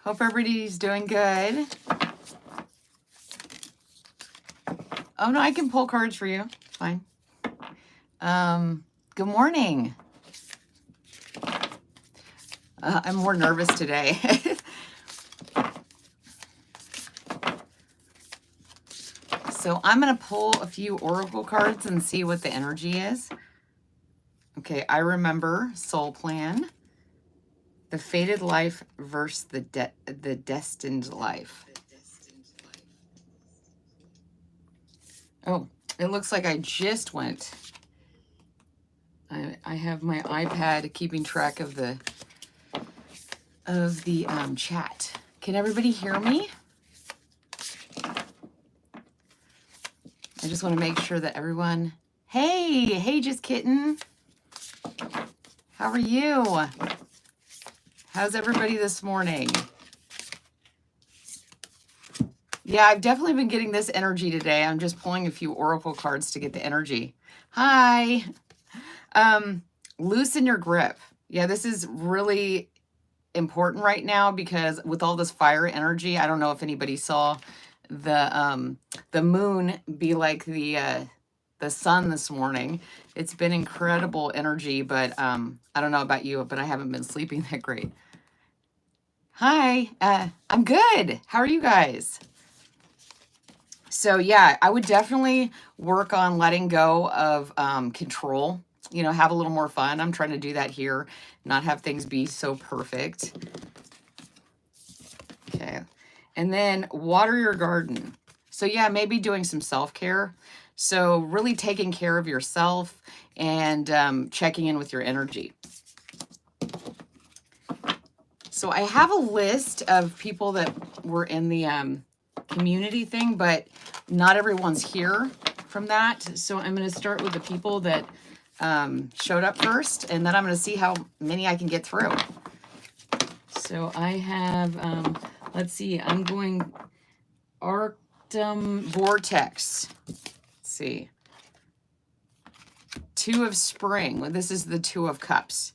Hope everybody's doing good. Oh no, I can pull cards for you. Fine. Good morning. I'm more nervous today. So I'm going to pull a few oracle cards and see what the energy is. Okay, I remember soul plan, the fated life versus the destined life. Oh, it looks like I just went. I have my iPad keeping track of the chat. Can everybody hear me? I just want to make sure that everyone. Hey, just Kitten. How are you? How's everybody this morning? Yeah, I've definitely been getting this energy today. I'm just pulling a few oracle cards to get the energy. Hi. Loosen your grip. Yeah, this is really important right now because with all this fire energy, I don't know if anybody saw the moon be like the sun this morning. It's been incredible energy, but I don't know about you, but I haven't been sleeping that great. Hi, I'm good. How are you guys? So yeah, I would definitely work on letting go of control. You know, have a little more fun. I'm trying to do that here, not have things be so perfect. Okay. And then water your garden. So yeah, maybe doing some self-care. So really taking care of yourself and checking in with your energy. So I have a list of people that were in the community thing, but not everyone's here from that. So I'm going to start with the people that showed up first, and then I'm going to see how many I can get through. So I have, let's see, I'm going Arctum Vortex. Let's see. Two of Spring. Well, this is the Two of Cups.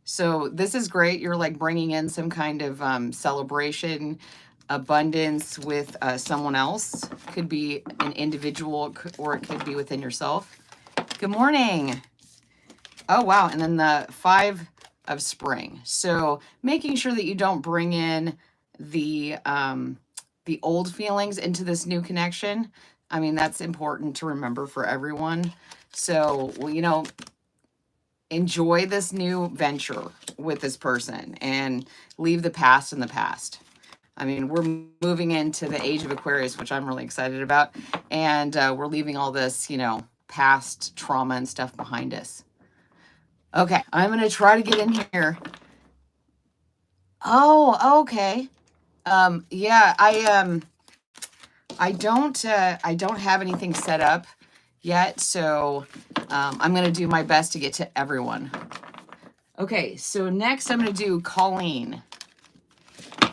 So this is great. You're like bringing in some kind of celebration, abundance with someone else. Could be an individual or it could be within yourself. Good morning. Oh, wow. And then the Five of Spring. So making sure that you don't bring in the old feelings into this new connection. I mean, that's important to remember for everyone. So, well, you know, enjoy this new venture with this person and leave the past in the past. I mean, we're moving into the age of Aquarius, which I'm really excited about. And we're leaving all this, you know, past trauma and stuff behind us. Okay, I'm going to try to get in here. Oh, okay. Yeah, I don't have anything set up yet, so I'm going to do my best to get to everyone. Okay, so next I'm going to do Colleen.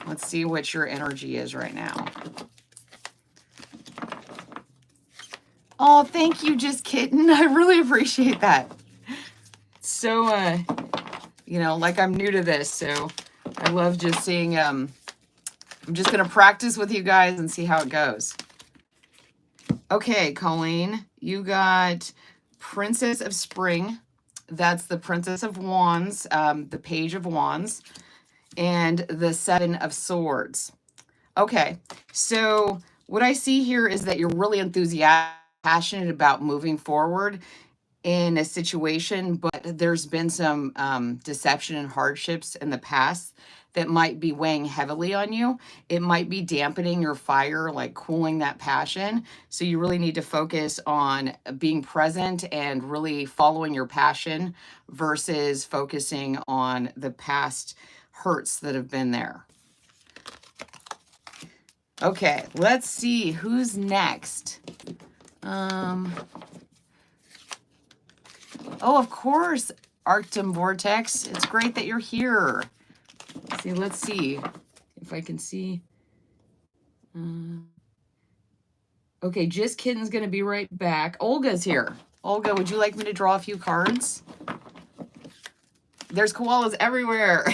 Let's see what your energy is right now. Oh, thank you, just Kitten. I really appreciate that. So, you know, like I'm new to this, so I love just seeing, I'm just going to practice with you guys and see how it goes. Okay, Colleen, you got Princess of Spring. That's the Princess of Wands, the Page of Wands, and the Seven of Swords. Okay, so what I see here is that you're really enthusiastic, passionate about moving forward in a situation, but there's been some deception and hardships in the past that might be weighing heavily on you. It might be dampening your fire, like cooling that passion. So you really need to focus on being present and really following your passion versus focusing on the past hurts that have been there. Okay, let's see who's next. Oh, of course, Arctum Vortex. It's great that you're here. Let's see if I can see. Okay, just Kitten's going to be right back. Olga's here. Olga, would you like me to draw a few cards? There's koalas everywhere.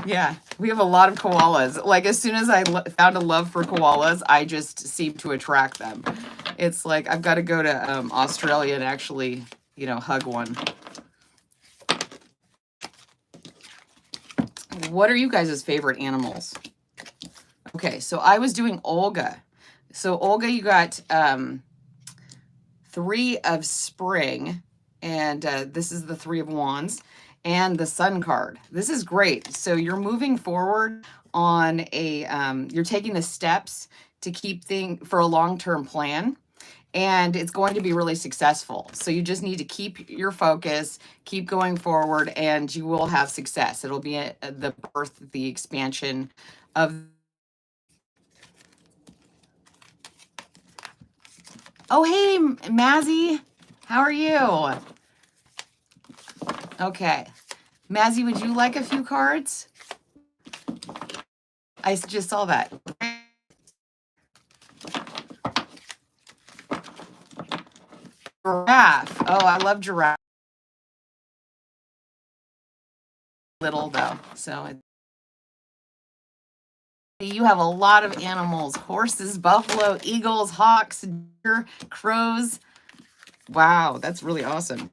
Yeah, we have a lot of koalas. Like as soon as I found a love for koalas, I just seem to attract them. It's like I've got to go to Australia and actually, you know, hug one. What are you guys' favorite animals? Okay, so I was doing Olga. So Olga, you got 3 of spring, and this is the 3 of wands, and the sun card. This is great. So you're moving forward on a, you're taking the steps to keep for a long-term plan, and it's going to be really successful. So you just need to keep your focus, keep going forward, and you will have success. It'll be the birth, the expansion of. Oh, hey, Mazy. How are you? Okay. Mazy, would you like a few cards? I just saw that. Giraffe. Oh, I love giraffe. Little though, so you have a lot of animals: horses, buffalo, eagles, hawks, deer, crows. Wow, that's really awesome.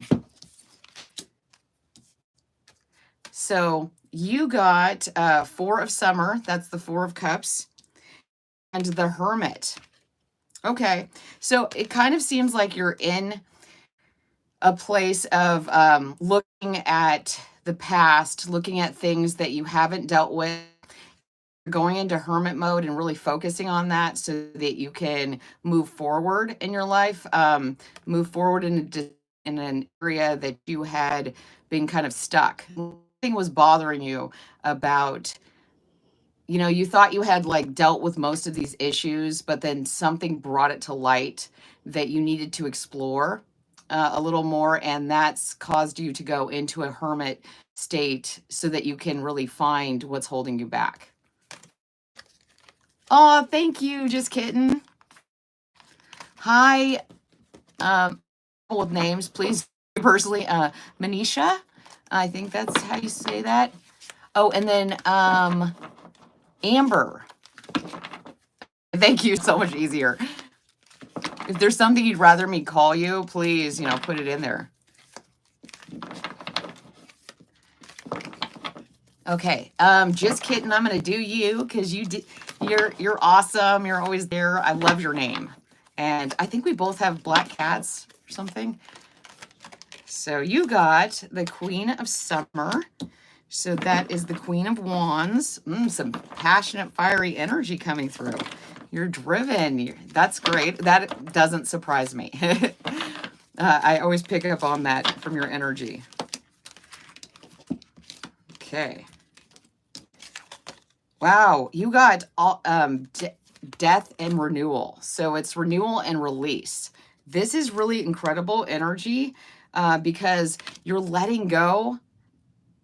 So you got 4 of summer. That's the 4 of cups, and the hermit. Okay, so it kind of seems like you're in a place of looking at the past, looking at things that you haven't dealt with, going into hermit mode and really focusing on that so that you can move forward in your life, move forward in an area that you had been kind of stuck. Something was bothering you about, you know, you thought you had like dealt with most of these issues, but then something brought it to light that you needed to explore a little more, and that's caused you to go into a hermit state so that you can really find what's holding you back. Oh, thank you, Just Kitten. Hi, with names, please. Personally, Manisha, I think that's how you say that. Oh, and then Amber. Thank you, so much easier. If there's something you'd rather me call you, please, you know, put it in there. Okay, Just Kitten, I'm gonna do you because you're awesome. You're always there. I love your name, and I think we both have black cats or something. So you got the Queen of Summer. So that is the Queen of Wands. Some passionate, fiery energy coming through. You're driven. That's great. That doesn't surprise me. I always pick up on that from your energy. Okay. Wow, you got all, death and renewal. So it's renewal and release. This is really incredible energy because you're letting go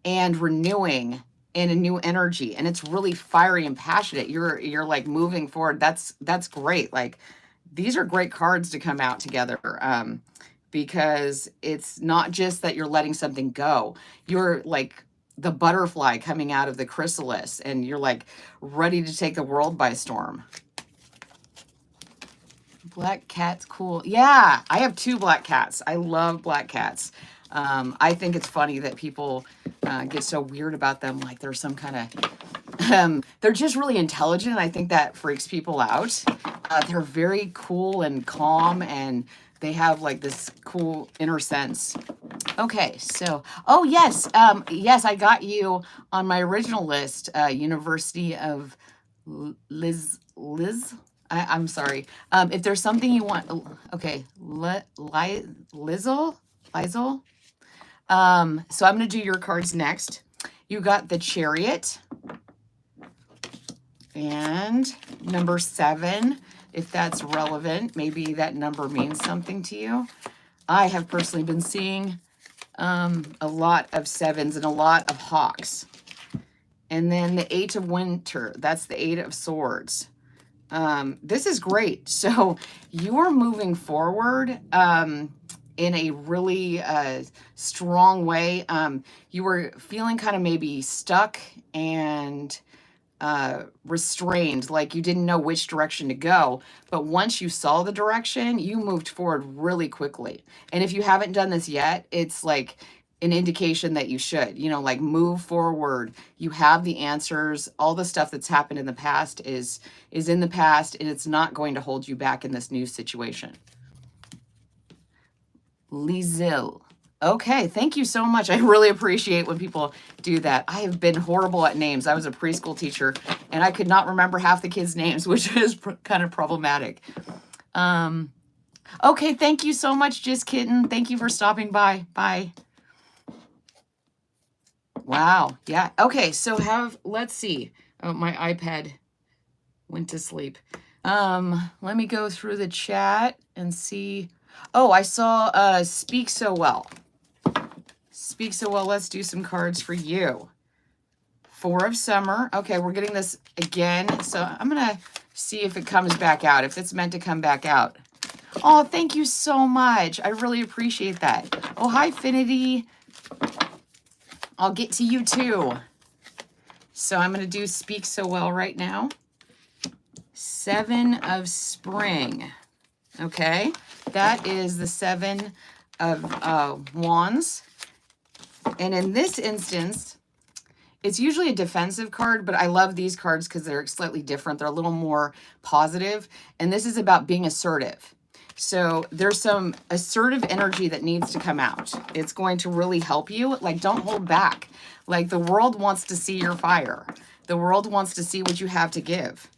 and renewing in a new energy, and it's really fiery and passionate. You're like moving forward. That's great. Like these are great cards to come out together because it's not just that you're letting something go. You're like the butterfly coming out of the chrysalis, and you're like ready to take the world by storm. Black cat's cool. Yeah, I have 2 black cats. I love black cats. I think it's funny that people get so weird about them, like they're some kind of, they're just really intelligent, and I think that freaks people out. They're very cool and calm, and they have like this cool inner sense. Okay, so, oh yes, yes, I got you on my original list, University of Liz. I'm sorry. If there's something you want, okay, Lizzle. So I'm going to do your cards next. You got the Chariot and number 7. If that's relevant, maybe that number means something to you. I have personally been seeing a lot of 7s and a lot of hawks. And then the 8 of Winter, that's the 8 of Swords. This is great. So you are moving forward in a really strong way. You were feeling kind of maybe stuck and restrained, like you didn't know which direction to go. But once you saw the direction, you moved forward really quickly. And if you haven't done this yet, it's like an indication that you should, like move forward. You have the answers. All the stuff that's happened in the past is in the past, and it's not going to hold you back in this new situation. Lizzle. Okay, thank you so much. I really appreciate when people do that. I have been horrible at names. I was a preschool teacher, and I could not remember half the kids' names, which is kind of problematic. Okay, thank you so much, Just Kitten. Thank you for stopping by. Bye. Wow, yeah. Okay, so let's see. Oh, my iPad went to sleep. Let me go through the chat and see. Oh, I saw Speak So Well. Speak So Well, let's do some cards for you. 4 of Summer. Okay, we're getting this again. So I'm going to see if it comes back out, if it's meant to come back out. Oh, thank you so much. I really appreciate that. Oh, hi, Finity. I'll get to you too. So I'm going to do Speak So Well right now. 7 of Spring. Okay, that is the 7 of Wands. And in this instance, it's usually a defensive card, but I love these cards because they're slightly different. They're a little more positive. And this is about being assertive. So there's some assertive energy that needs to come out. It's going to really help you. Like, don't hold back. Like, the world wants to see your fire. The world wants to see what you have to give.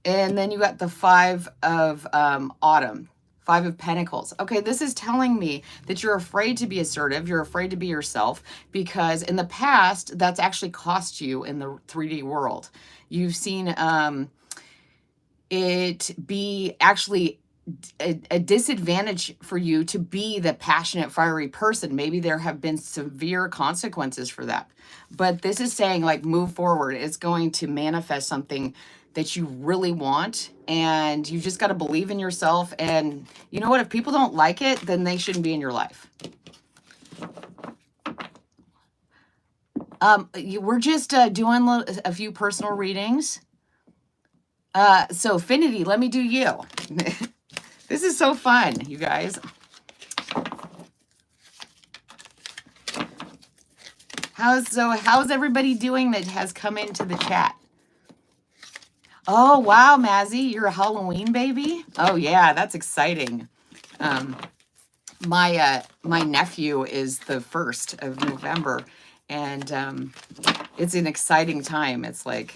And then you got the 5 of Autumn. 5 of Pentacles. Okay, this is telling me that you're afraid to be assertive. You're afraid to be yourself because in the past, that's actually cost you in the 3D world. You've seen it be actually a disadvantage for you to be the passionate, fiery person. Maybe there have been severe consequences for that. But this is saying, like, move forward. It's going to manifest something that you really want, and you just got to believe in yourself. And you know what? If people don't like it, then they shouldn't be in your life. We're just doing a few personal readings. So Finity, let me do you. This is so fun, you guys. How's everybody doing that has come into the chat? Oh, wow, Mazy, you're a Halloween baby? Oh, yeah, that's exciting. My nephew is the 1st of November, and it's an exciting time. It's like,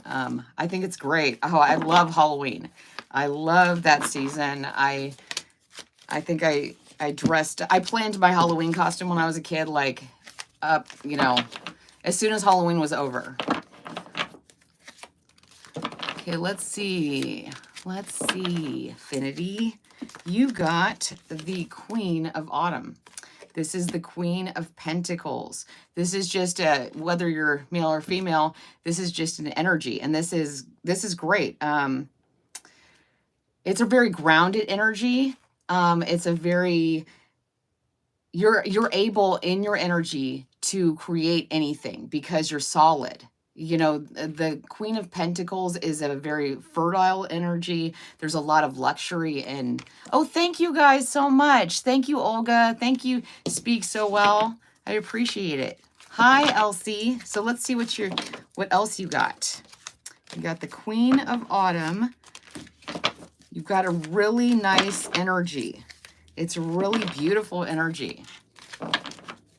I think it's great. Oh, I love Halloween. I love that season. I think I planned my Halloween costume when I was a kid, like, up, as soon as Halloween was over. Okay, let's see. Finity, you got the Queen of Autumn. This is the Queen of Pentacles. This is just whether you're male or female, this is just an energy, and this is great. It's a very grounded energy. It's a very you're able in your energy to create anything because you're solid. The Queen of Pentacles is a very fertile energy. There's a lot of luxury and, oh, thank you guys so much. Thank you, Olga. Thank you, Speak So Well. I appreciate it. Hi, Elsie. So let's see what else you got. You got the Queen of Autumn. You've got a really nice energy. It's a really beautiful energy.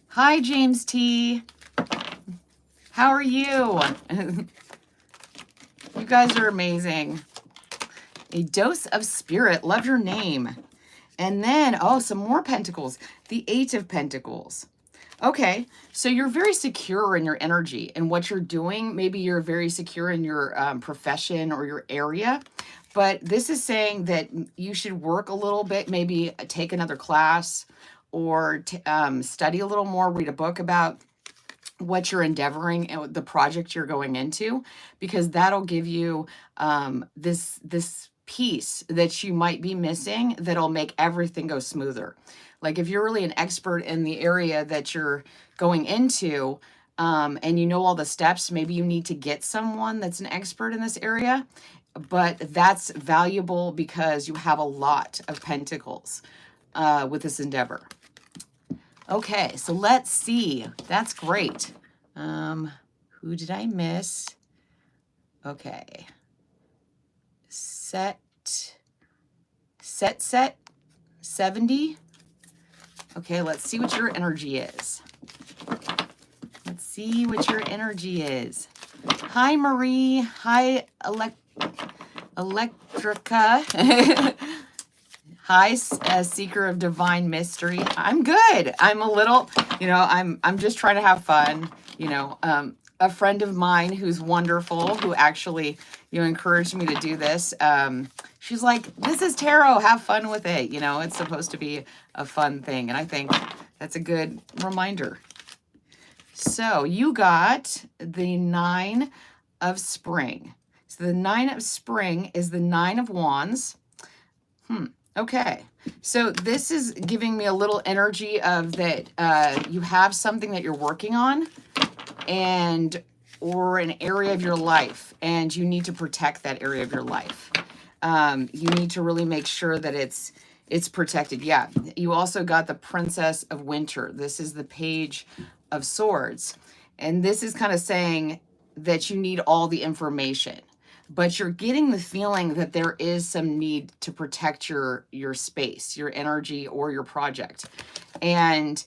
Hi, James T. How are you? You guys are amazing. A Dose of Spirit. Love your name. And then, oh, some more pentacles. The 8 of Pentacles. Okay, so you're very secure in your energy and what you're doing. Maybe you're very secure in your profession or your area. But this is saying that you should work a little bit, maybe take another class or study a little more, read a book about what you're endeavoring and the project you're going into, because that'll give you this piece that you might be missing that'll make everything go smoother. Like if you're really an expert in the area that you're going into, and you know all the steps, maybe you need to get someone that's an expert in this area, but that's valuable because you have a lot of pentacles with this endeavor. Okay, so let's see. That's great. Who did I miss? Okay. Set 70. Okay, let's see what your energy is. Let's see what your energy is. Hi, Marie. Hi, Electrica. Hi, Seeker of Divine Mystery. I'm good. I'm a little, I'm just trying to have fun. A friend of mine who's wonderful, who actually, encouraged me to do this. She's like, this is tarot. Have fun with it. It's supposed to be a fun thing. And I think that's a good reminder. So you got the 9 of Spring. So the 9 of Spring is the 9 of Wands. Okay, so this is giving me a little energy of that you have something that you're working on or an area of your life, and you need to protect that area of your life. You need to really make sure that it's protected. Yeah, you also got the Princess of Winter. This is the Page of Swords, and this is kind of saying that you need all the information. But you're getting the feeling that there is some need to protect your space, your energy, or your project. And,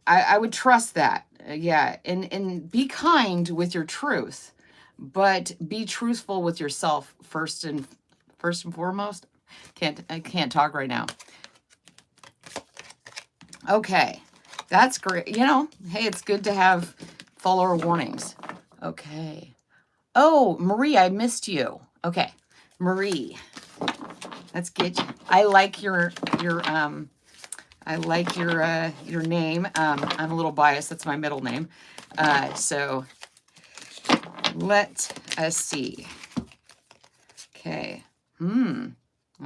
I would trust that. Yeah. And be kind with your truth, but be truthful with yourself first and foremost. I can't talk right now. Okay. That's great. Hey, it's good to have follower warnings. Okay. Oh, Marie, I missed you. Okay, Marie, let's get you. I like your name. I'm a little biased. That's my middle name. So let us see. Okay.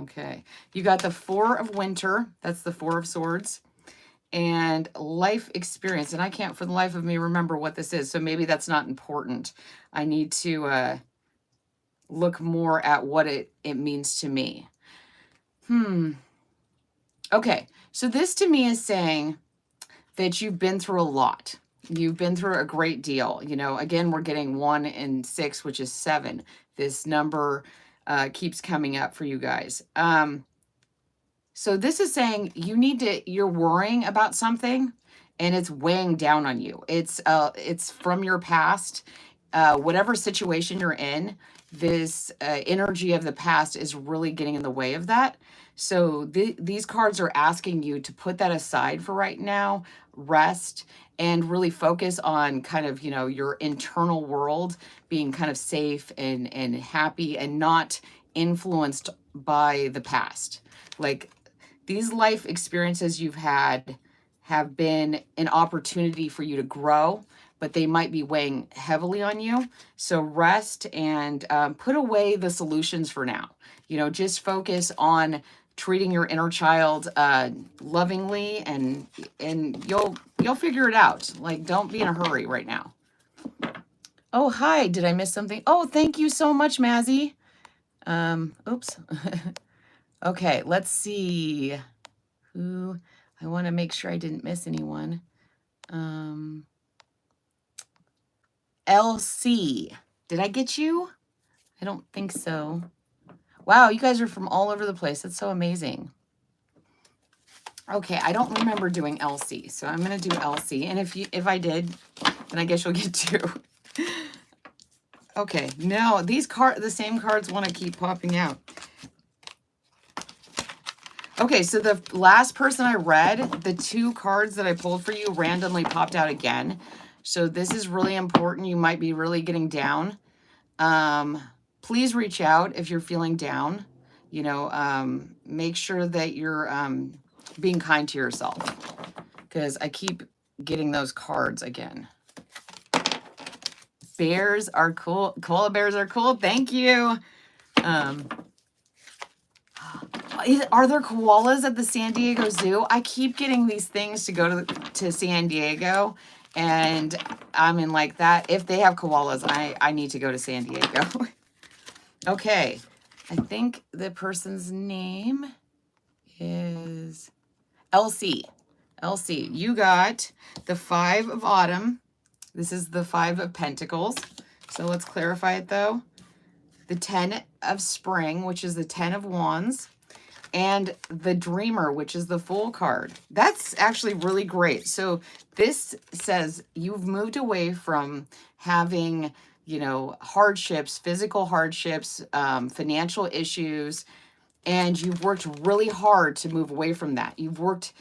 Okay. You got the 4 of Winter. That's the 4 of Swords. And life experience. And I can't for the life of me remember what this is. So maybe that's not important. I need to look more at what it means to me. Okay. So this to me is saying that you've been through a lot. You've been through a great deal. Again, we're getting 1 and 6, which is 7. This number keeps coming up for you guys. So this is saying you're worrying about something and it's weighing down on you. It's from your past, whatever situation you're in, this energy of the past is really getting in the way of that. So these cards are asking you to put that aside for right now, rest, and really focus on kind of, your internal world being kind of safe and happy and not influenced by the past. Like, these life experiences you've had have been an opportunity for you to grow, but they might be weighing heavily on you. So rest and put away the solutions for now. Just focus on treating your inner child lovingly, and you'll figure it out. Like, don't be in a hurry right now. Oh, hi. Did I miss something? Oh, thank you so much, Mazy. Oops. Okay, let's see who. I want to make sure I didn't miss anyone. LC. Did I get you? I don't think so. Wow, you guys are from all over the place. That's so amazing. Okay, I don't remember doing LC, so I'm going to do LC. And if I did, then I guess you'll get 2. Okay, no, the same cards want to keep popping out. Okay, so the last person I read, the 2 cards that I pulled for you randomly popped out again. So this is really important. You might be really getting down. Please reach out if you're feeling down. Make sure that you're being kind to yourself, because I keep getting those cards again. Bears are cool. Koala bears are cool. Thank you. Um, are there koalas at the San Diego Zoo? I keep getting these things to go to San Diego, and I'm in like that. If they have koalas, I need to go to San Diego. Okay, I think the person's name is Elsie. Elsie, you got the 5 of Autumn. This is the 5 of Pentacles. So let's clarify it though. The 10 of Spring, which is the 10 of Wands, and the Dreamer, which is the Fool card. That's actually really great. So this says you've moved away from having, you know, hardships, physical hardships, financial issues, and you've worked really hard to move away from that. You've worked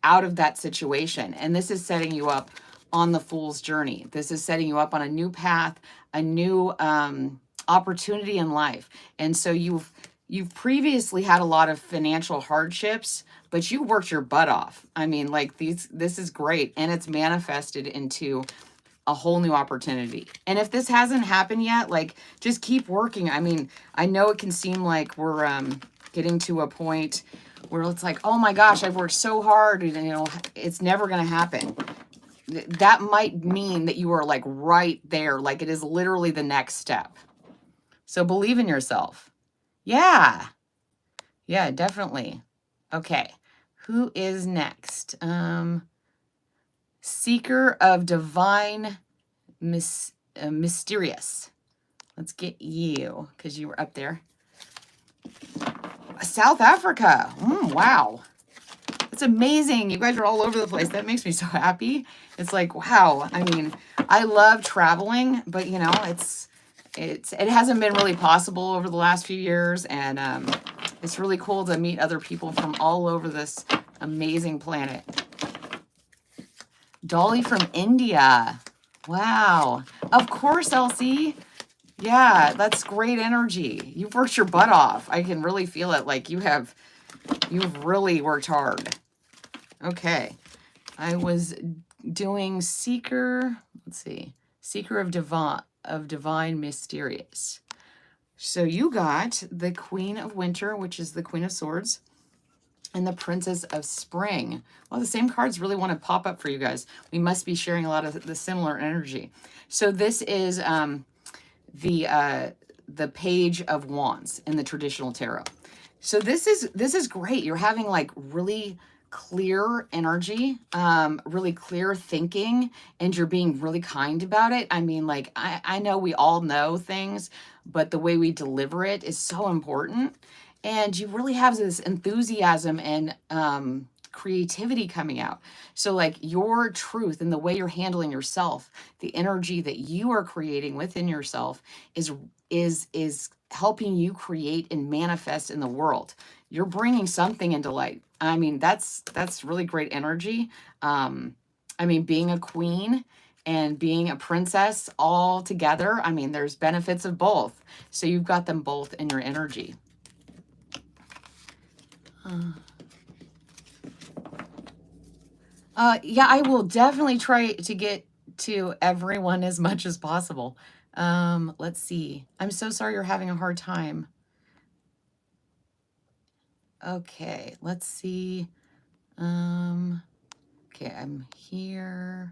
out of that situation, and this is setting you up on the Fool's journey. This is setting you up on a new path, a new opportunity in life. And so you've previously had a lot of financial hardships, but you worked your butt off. I mean, like this is great, and it's manifested into a whole new opportunity. And if this hasn't happened yet, like just keep working. I mean, I know it can seem like we're getting to a point where it's like, oh my gosh, I've worked so hard, and you know, it's never going to happen. That might mean that you are like right there, like it is literally the next step. So believe in yourself. Yeah, definitely. Okay, who is next? Seeker of Divine Mysterious. Let's get you, because you were up there. South Africa. Wow. It's amazing. You guys are all over the place. That makes me so happy. It's like, wow. I mean, I love traveling, but you know, it hasn't been really possible over the last few years, and it's really cool to meet other people from all over this amazing planet. Dolly from India. Wow. Of course, Elsie. Yeah, that's great energy. You've worked your butt off. I can really feel it. Like you've really worked hard. Okay. I was doing Seeker, let's see. Seeker of Divine Mysterious. So you got the Queen of Winter, which is the Queen of Swords, and the Princess of Spring. Well, the same cards really want to pop up for you guys. We must be sharing a lot of the similar energy. So this is the Page of Wands in the traditional tarot. So this is great. You're having like really clear energy, really clear thinking, and you're being really kind about it. I mean, like I know we all know things, but the way we deliver it is so important. And you really have this enthusiasm and creativity coming out. So like your truth and the way you're handling yourself, the energy that you are creating within yourself is helping you create and manifest in the world. You're bringing something into light. I mean, that's really great energy. I mean, being a queen and being a princess all together, I mean, there's benefits of both. So you've got them both in your energy. Yeah, I will definitely try to get to everyone as much as possible. Let's see. I'm so sorry you're having a hard time. Okay, let's see. Okay, I'm here.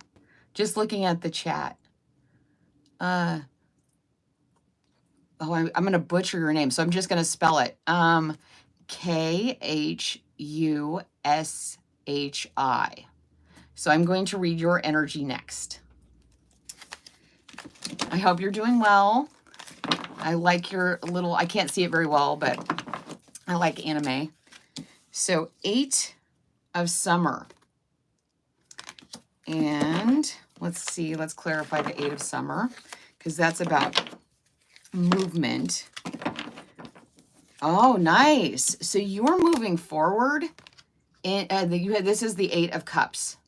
Just looking at the chat. I'm going to butcher your name, so I'm just going to spell it. Khushi. So I'm going to read your energy next. I hope you're doing well. I like your little, I can't see it very well, but I like anime. So 8 of Summer. And let's see, let's clarify the 8 of Summer, because that's about movement. Oh, nice. So you're moving forward. And this is the 8 of Cups.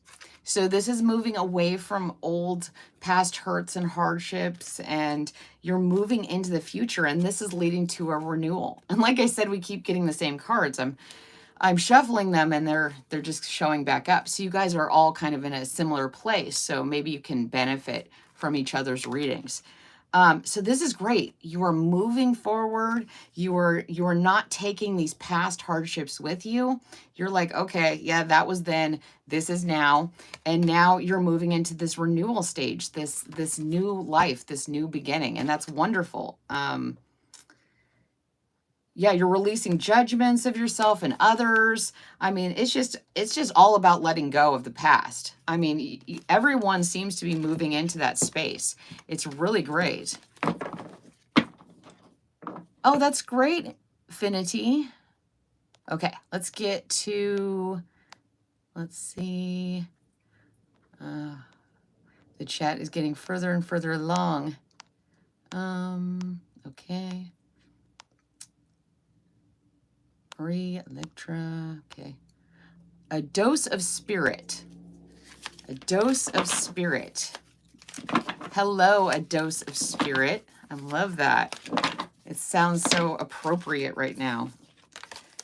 So this is moving away from old past hurts and hardships, and you're moving into the future, and this is leading to a renewal. And like I said, we keep getting the same cards. I'm shuffling them, and they're just showing back up. So you guys are all kind of in a similar place. So maybe you can benefit from each other's readings. So this is great. You are moving forward. You are not taking these past hardships with you. You're like, okay, yeah, that was then, this is now. And now you're moving into this renewal stage, this new life, this new beginning. And that's wonderful. Yeah, you're releasing judgments of yourself and others. I mean, it's just all about letting go of the past. I mean, everyone seems to be moving into that space. It's really great. Oh, that's great, Finity. Okay, let's get to, let's see. The chat is getting further and further along. Okay. Marie, Electra, okay. A dose of spirit. A dose of spirit. Hello, a dose of spirit. I love that. It sounds so appropriate right now.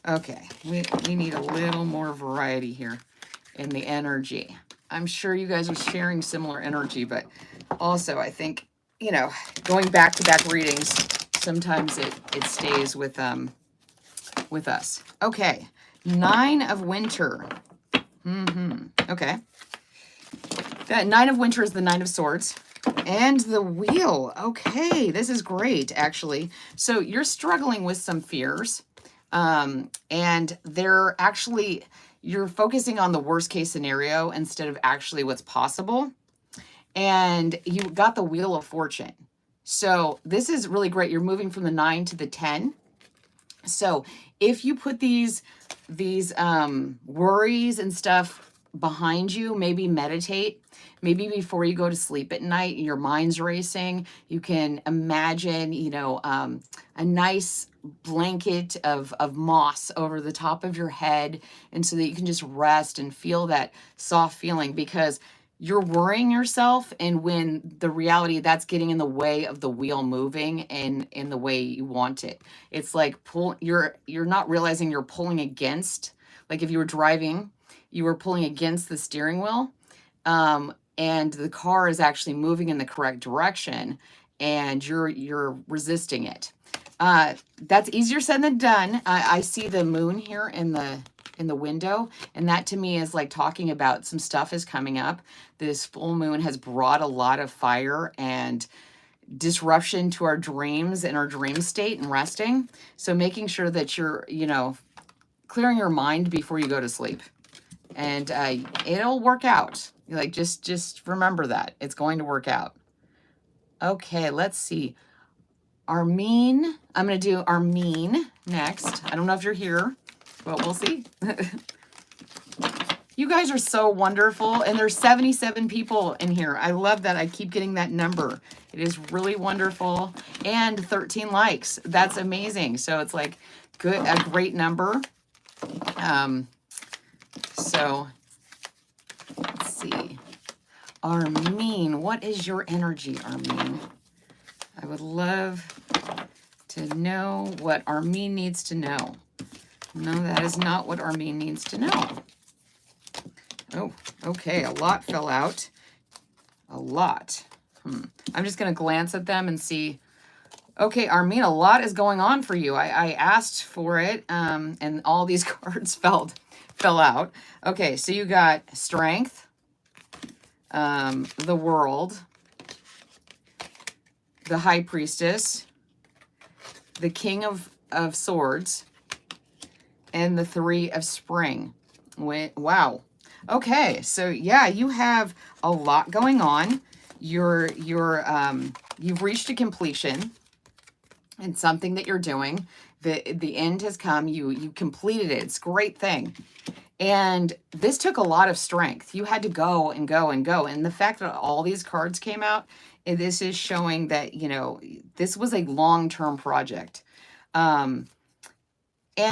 Okay, we need a little more variety here in the energy. I'm sure you guys are sharing similar energy, but also I think, you know, going back-to-back readings, sometimes it stays with us. Okay, 9 of Winter. Okay. That 9 of Winter is the 9 of Swords. And the Wheel. Okay, this is great, actually. So you're struggling with some fears. And they're actually, you're focusing on the worst case scenario instead of actually what's possible. And you got the Wheel of Fortune. So this is really great. You're moving from the 9 to the 10. So if you put these worries and stuff behind you, maybe meditate, maybe before you go to sleep at night, your mind's racing, you can imagine, you know, a nice blanket of moss over the top of your head, and so that you can just rest and feel that soft feeling, because you're worrying yourself, and when the reality, that's getting in the way of the wheel moving and in the way you want it. It's like you're not realizing you're pulling against, like if you were driving, you were pulling against the steering wheel, and the car is actually moving in the correct direction, and you're resisting it. That's easier said than done. I see the moon here in the window, and that to me is like talking about some stuff is coming up. This full moon has brought a lot of fire and disruption to our dreams and our dream state and resting. So making sure that you're, you know, clearing your mind before you go to sleep, and it'll work out. Like, just remember that it's going to work out. Okay, let's see. Armin, I'm going to do Armin next. I don't know if you're here, but we'll see. You guys are so wonderful, and there's 77 people in here. I love that. I keep getting that number. It is really wonderful. And 13 likes. That's amazing. So it's like a great number. So let's see. Armin, what is your energy, Armin? I would love to know what Armin needs to know. No, that is not what Armin needs to know. Oh, okay, a lot fell out. A lot. I'm just going to glance at them and see. Okay, Armin, a lot is going on for you. I asked for it, and all these cards fell out. Okay, so you got Strength, the World, the High Priestess, the King of Swords, and the 3 of Spring. Wow. Okay, so yeah, you have a lot going on. You've reached a completion in something that you're doing. The end has come. You completed it. It's a great thing. And this took a lot of strength. You had to go and go and go. And the fact that all these cards came out, this is showing that, you know, this was a long-term project. And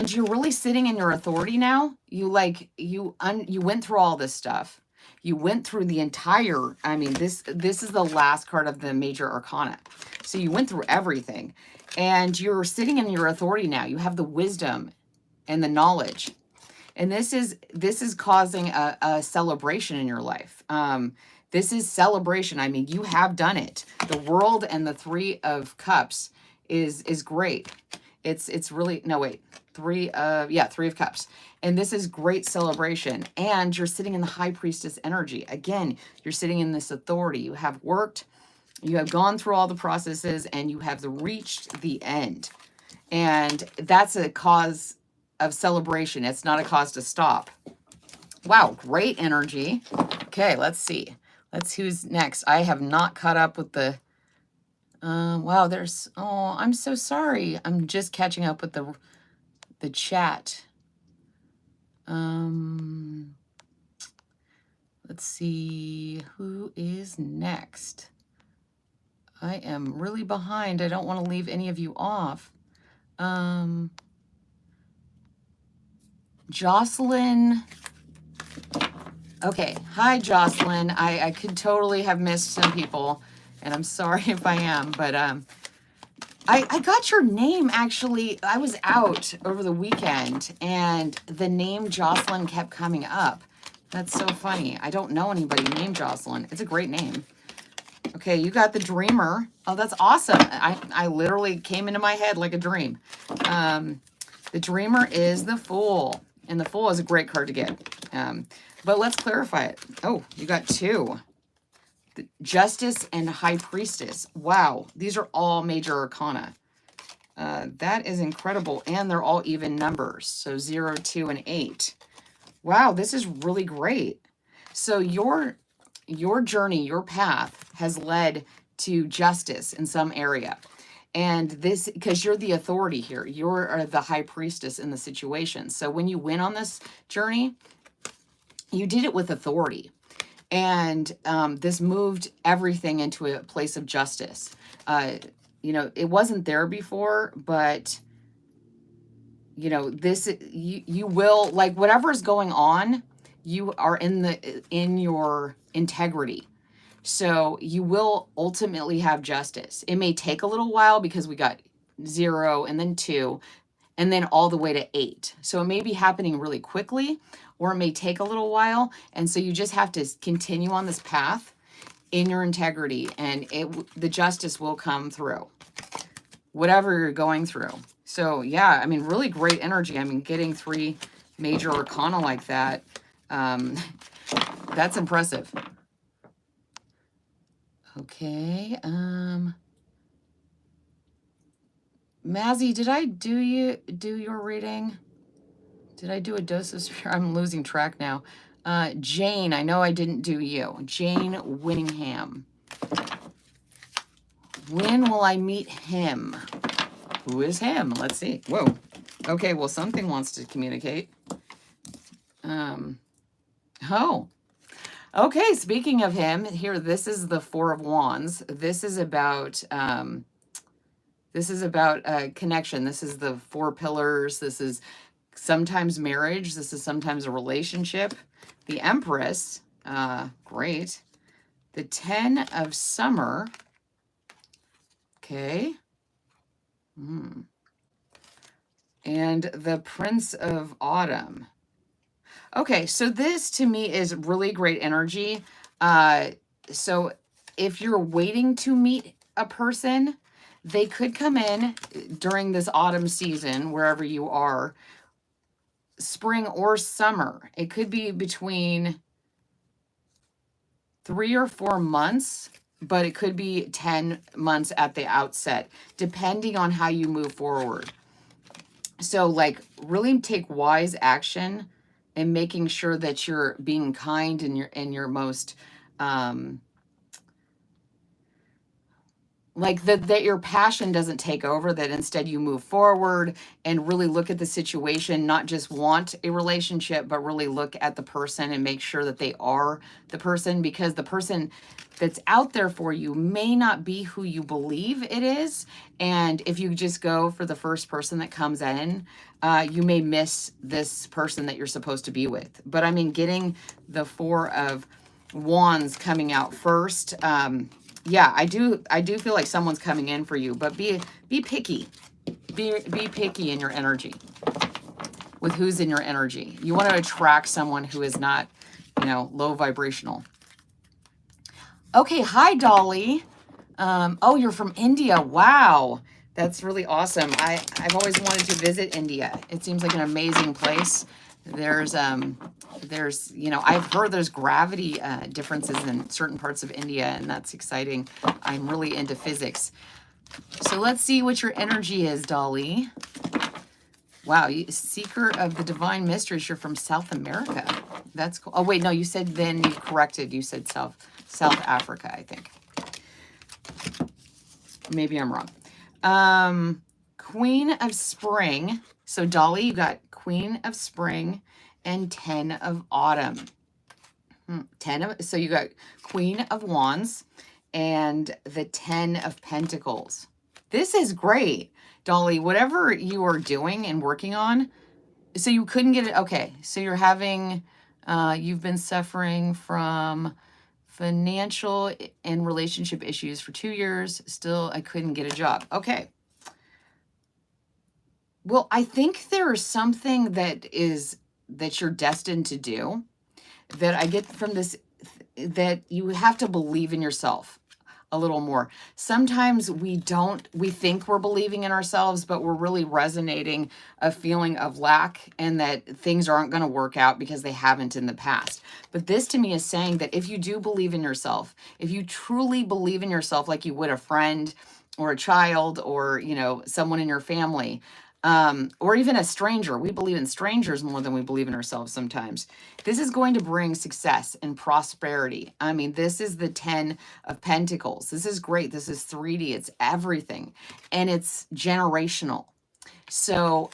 you're really sitting in your authority now. You went through all this stuff. You went through the entire, I mean, this is the last card of the major arcana. So you went through everything, and you're sitting in your authority now. You have the wisdom and the knowledge. And this is causing a celebration in your life. This is celebration. I mean, you have done it. The World and the Three of Cups is great. It's really, no, wait, Three of Cups. And this is great celebration. And you're sitting in the High Priestess energy. Again, you're sitting in this authority. You have worked, you have gone through all the processes, and you have reached the end. And that's a cause of celebration. It's not a cause to stop. Wow, great energy. Okay, let's see. Let's see who's next. I have not caught up with the wow, there's, oh, I'm so sorry. I'm just catching up with the chat. Let's see who is next. I am really behind. I don't want to leave any of you off. Joselyn. Okay. Hi, Joselyn. I could totally have missed some people, and I'm sorry if I am, but I got your name, actually. I was out over the weekend, and the name Joselyn kept coming up. That's so funny. I don't know anybody named Joselyn. It's a great name. Okay, you got the Dreamer. Oh, that's awesome. I literally came into my head like a dream. The Dreamer is the Fool, and the Fool is a great card to get. But let's clarify it. Oh, you got two. The Justice and High Priestess. Wow, these are all major arcana. That is incredible, and they're all even numbers. So 0, 2, and 8. Wow, this is really great. So your journey, your path has led to justice in some area. And this, because you're the authority here, you're the High Priestess in the situation. So when you went on this journey, you did it with authority. And this moved everything into a place of justice. You know, it wasn't there before, but, you know, this, you will, like, whatever is going on, you are in your integrity. So you will ultimately have justice. It may take a little while because we got 0 and then 2 and then all the way to 8. So it may be happening really quickly, or it may take a little while. And so you just have to continue on this path in your integrity, and the justice will come through, whatever you're going through. So yeah, I mean, really great energy. I mean, getting 3 major arcana like that, that's impressive. Okay. Mazy, did I do your reading? Did I do a dose of spirit? I'm losing track now. Jane, I know I didn't do you. Jane Winningham. When will I meet him? Who is him? Let's see. Whoa. Okay, well, something wants to communicate. Oh. Okay, speaking of him, here, this is the 4 of Wands. This is about connection. This is the 4 pillars. This is sometimes marriage. This is sometimes a relationship. The Empress, great. The 10 of Summer. Okay. And the Prince of Autumn. Okay, so this to me is really great energy. So if you're waiting to meet a person, they could come in during this autumn season, wherever you are, spring or summer. It could be between 3 or 4 months, but it could be 10 months at the outset, depending on how you move forward. So like really take wise action and making sure that you're being kind in your most, like that your passion doesn't take over, that instead you move forward and really look at the situation, not just want a relationship, but really look at the person and make sure that they are the person, because the person that's out there for you may not be who you believe it is. And if you just go for the first person that comes in, you may miss this person that you're supposed to be with. But I mean, getting the 4 of Wands coming out first, yeah, I do feel like someone's coming in for you, but be picky. Be picky in your energy with who's in your energy. You want to attract someone who is not, you know, low vibrational. Okay, hi, Dolly. Oh, you're from India. Wow. That's really awesome. I've always wanted to visit India. It seems like an amazing place. There's, you know, I've heard there's gravity differences in certain parts of India, and that's exciting. I'm really into physics. So let's see what your energy is, Dolly. Wow, seeker of the divine mysteries. You're from South America. That's cool. Oh wait, no, you said then you corrected. You said South Africa, I think. Maybe I'm wrong. Queen of Spring. So Dolly, you got Queen of Spring and 10 of Autumn. 10 of, so you got Queen of Wands and the 10 of Pentacles. This is great, Dolly. Whatever you are doing and working on, so you couldn't get it. Okay, so you're having, you've been suffering from financial and relationship issues for 2 years. Still, I couldn't get a job. Okay. Well, I think there is something that you're destined to do that I get from this, that you have to believe in yourself a little more. Sometimes we think we're believing in ourselves, but we're really resonating a feeling of lack and that things aren't going to work out because they haven't in the past. But this to me is saying that if you do believe in yourself, if you truly believe in yourself like you would a friend or a child or, you know, someone in your family, or even a stranger. We believe in strangers more than we believe in ourselves sometimes. This is going to bring success and prosperity. I mean, this is the 10 of Pentacles. This is great. This is 3D. It's everything. And it's generational. So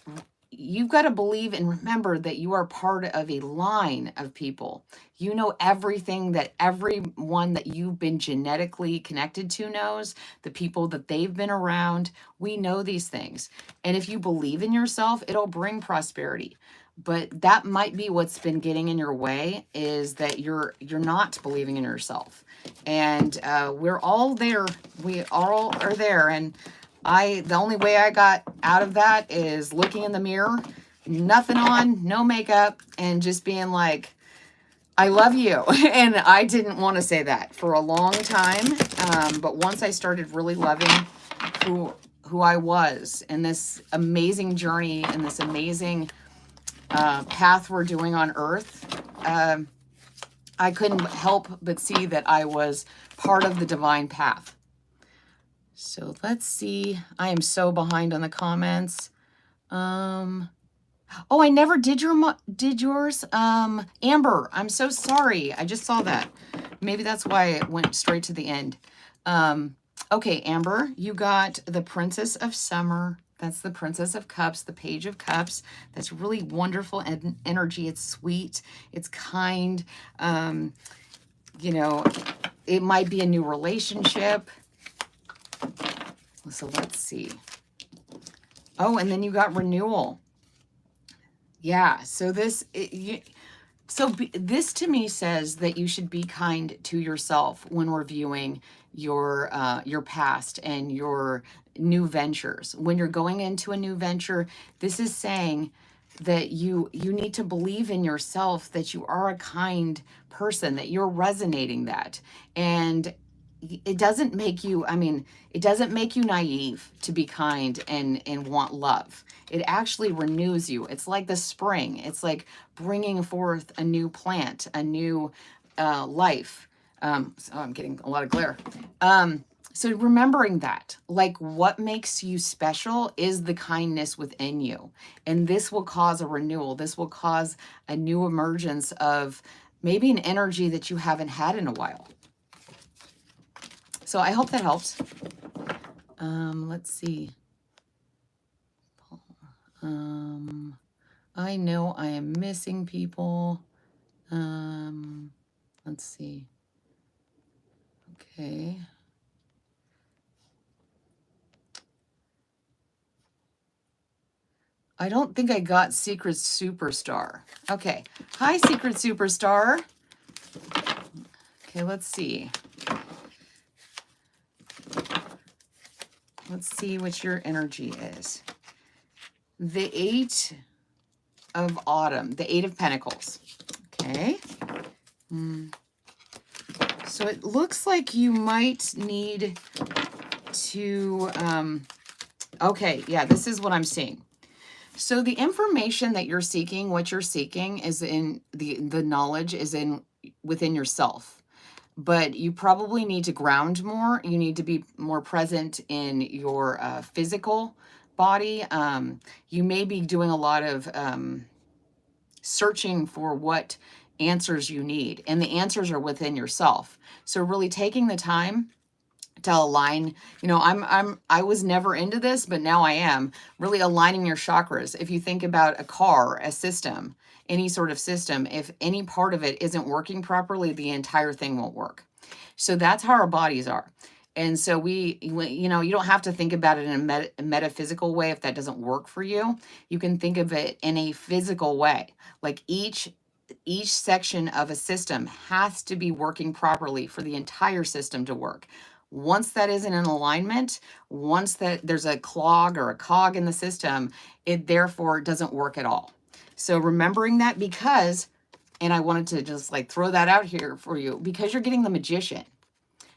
you've got to believe and remember that you are part of a line of people. You know everything that everyone that you've been genetically connected to knows, the people that they've been around. We know these things. And if you believe in yourself, it'll bring prosperity. But that might be what's been getting in your way, is that you're not believing in yourself. And we're all there. We all are there. And the only way I got out of that is looking in the mirror, nothing on, no makeup, and just being like, I love you. And I didn't want to say that for a long time. But once I started really loving who I was in this amazing journey and this amazing path we're doing on Earth, I couldn't help but see that I was part of the divine path. So let's see. I am so behind on the comments. Oh, I never did yours. Amber, I'm so sorry. I just saw that. Maybe that's why it went straight to the end. Okay, Amber, you got the Princess of Summer. That's the Princess of Cups, the Page of Cups. That's really wonderful energy. It's sweet. It's kind. You know, it might be a new relationship. So let's see. Oh, and then you got renewal. Yeah. So this to me says that you should be kind to yourself when reviewing your past and your new ventures. When you're going into a new venture, this is saying that you need to believe in yourself, that you are a kind person, that you're resonating that. And it doesn't make you, I mean, it doesn't make you naive to be kind and want love. It actually renews you. It's like the spring. It's like bringing forth a new plant, a new life. So I'm getting a lot of glare. So remembering that, like, what makes you special is the kindness within you. And this will cause a renewal. This will cause a new emergence of maybe an energy that you haven't had in a while. So I hope that helps. Let's see. I know I am missing people. Let's see. Okay. I don't think I got Secret Superstar. Okay. Hi, Secret Superstar. Okay, let's see. Let's see what your energy is. The 8 of Autumn, the 8 of Pentacles. Okay. So it looks like you might need to, okay, yeah, this is what I'm seeing. So the information that you're seeking, what you're seeking is in the knowledge is in within yourself. But you probably need to ground more. You need to be more present in your physical body. You may be doing a lot of searching for what answers you need, and the answers are within yourself. So really taking the time to align, you know, I was never into this, but now I am really aligning your chakras. If you think about a car, a system, any sort of system, if any part of it isn't working properly, the entire thing won't work. So that's how our bodies are. And so you know, you don't have to think about it in a metaphysical way if that doesn't work for you. You can think of it in a physical way. Like each section of a system has to be working properly for the entire system to work. Once that isn't in alignment, once that there's a clog or a cog in the system, it therefore doesn't work at all. So remembering that, because, and I wanted to just like throw that out here for you, because you're getting the Magician.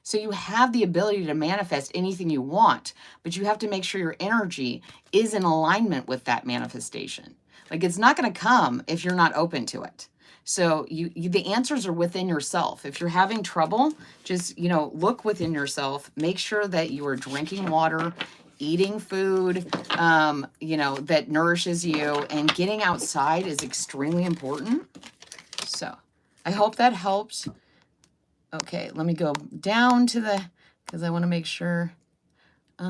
So you have the ability to manifest anything you want, but you have to make sure your energy is in alignment with that manifestation. Like it's not going to come if you're not open to it. So you the answers are within yourself. If you're having trouble, just, you know, look within yourself, make sure that you are drinking water, eating food, you know, that nourishes you, and getting outside is extremely important. So I hope that helps. Okay, let me go down to the, because I want to make sure. Okay,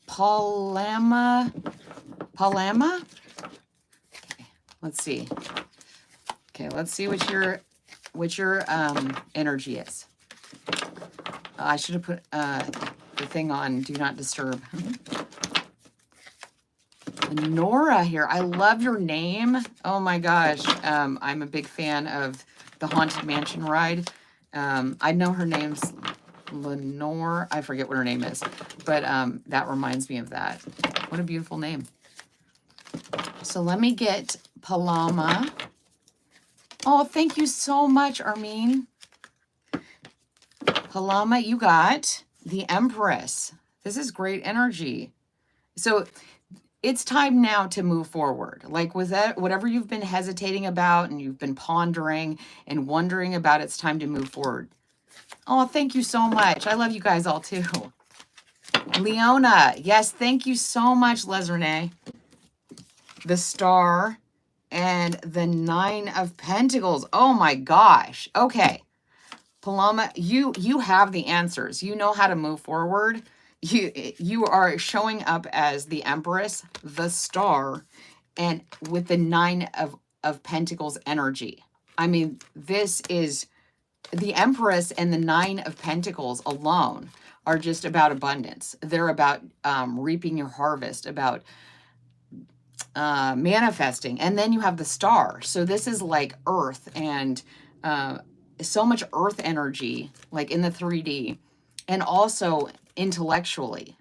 Palama. Okay, let's see. Okay, let's see what your energy is. I should have put the thing on Do Not Disturb. Nora here. I love your name. Oh my gosh. I'm a big fan of the Haunted Mansion ride. I know her name's Lenore. I forget what her name is, but that reminds me of that. What a beautiful name. So let me get Palama. Oh, thank you so much, Armin. Palama, you got the Empress. This is great energy. So it's time now to move forward. Like with that, whatever you've been hesitating about and you've been pondering and wondering about, it's time to move forward. Oh, thank you so much. I love you guys all too. Leona, yes, thank you so much, Renee. The Star and the Nine of Pentacles. Oh my gosh. Okay. Palama, you have the answers. You know how to move forward. You are showing up as the Empress, the Star, and with the Nine of Pentacles energy. I mean, this is the Empress, and the Nine of Pentacles alone are just about abundance. They're about reaping your harvest, about manifesting. And then you have the Star. So this is like Earth, and so much Earth energy, like in the 3D, and also intellectually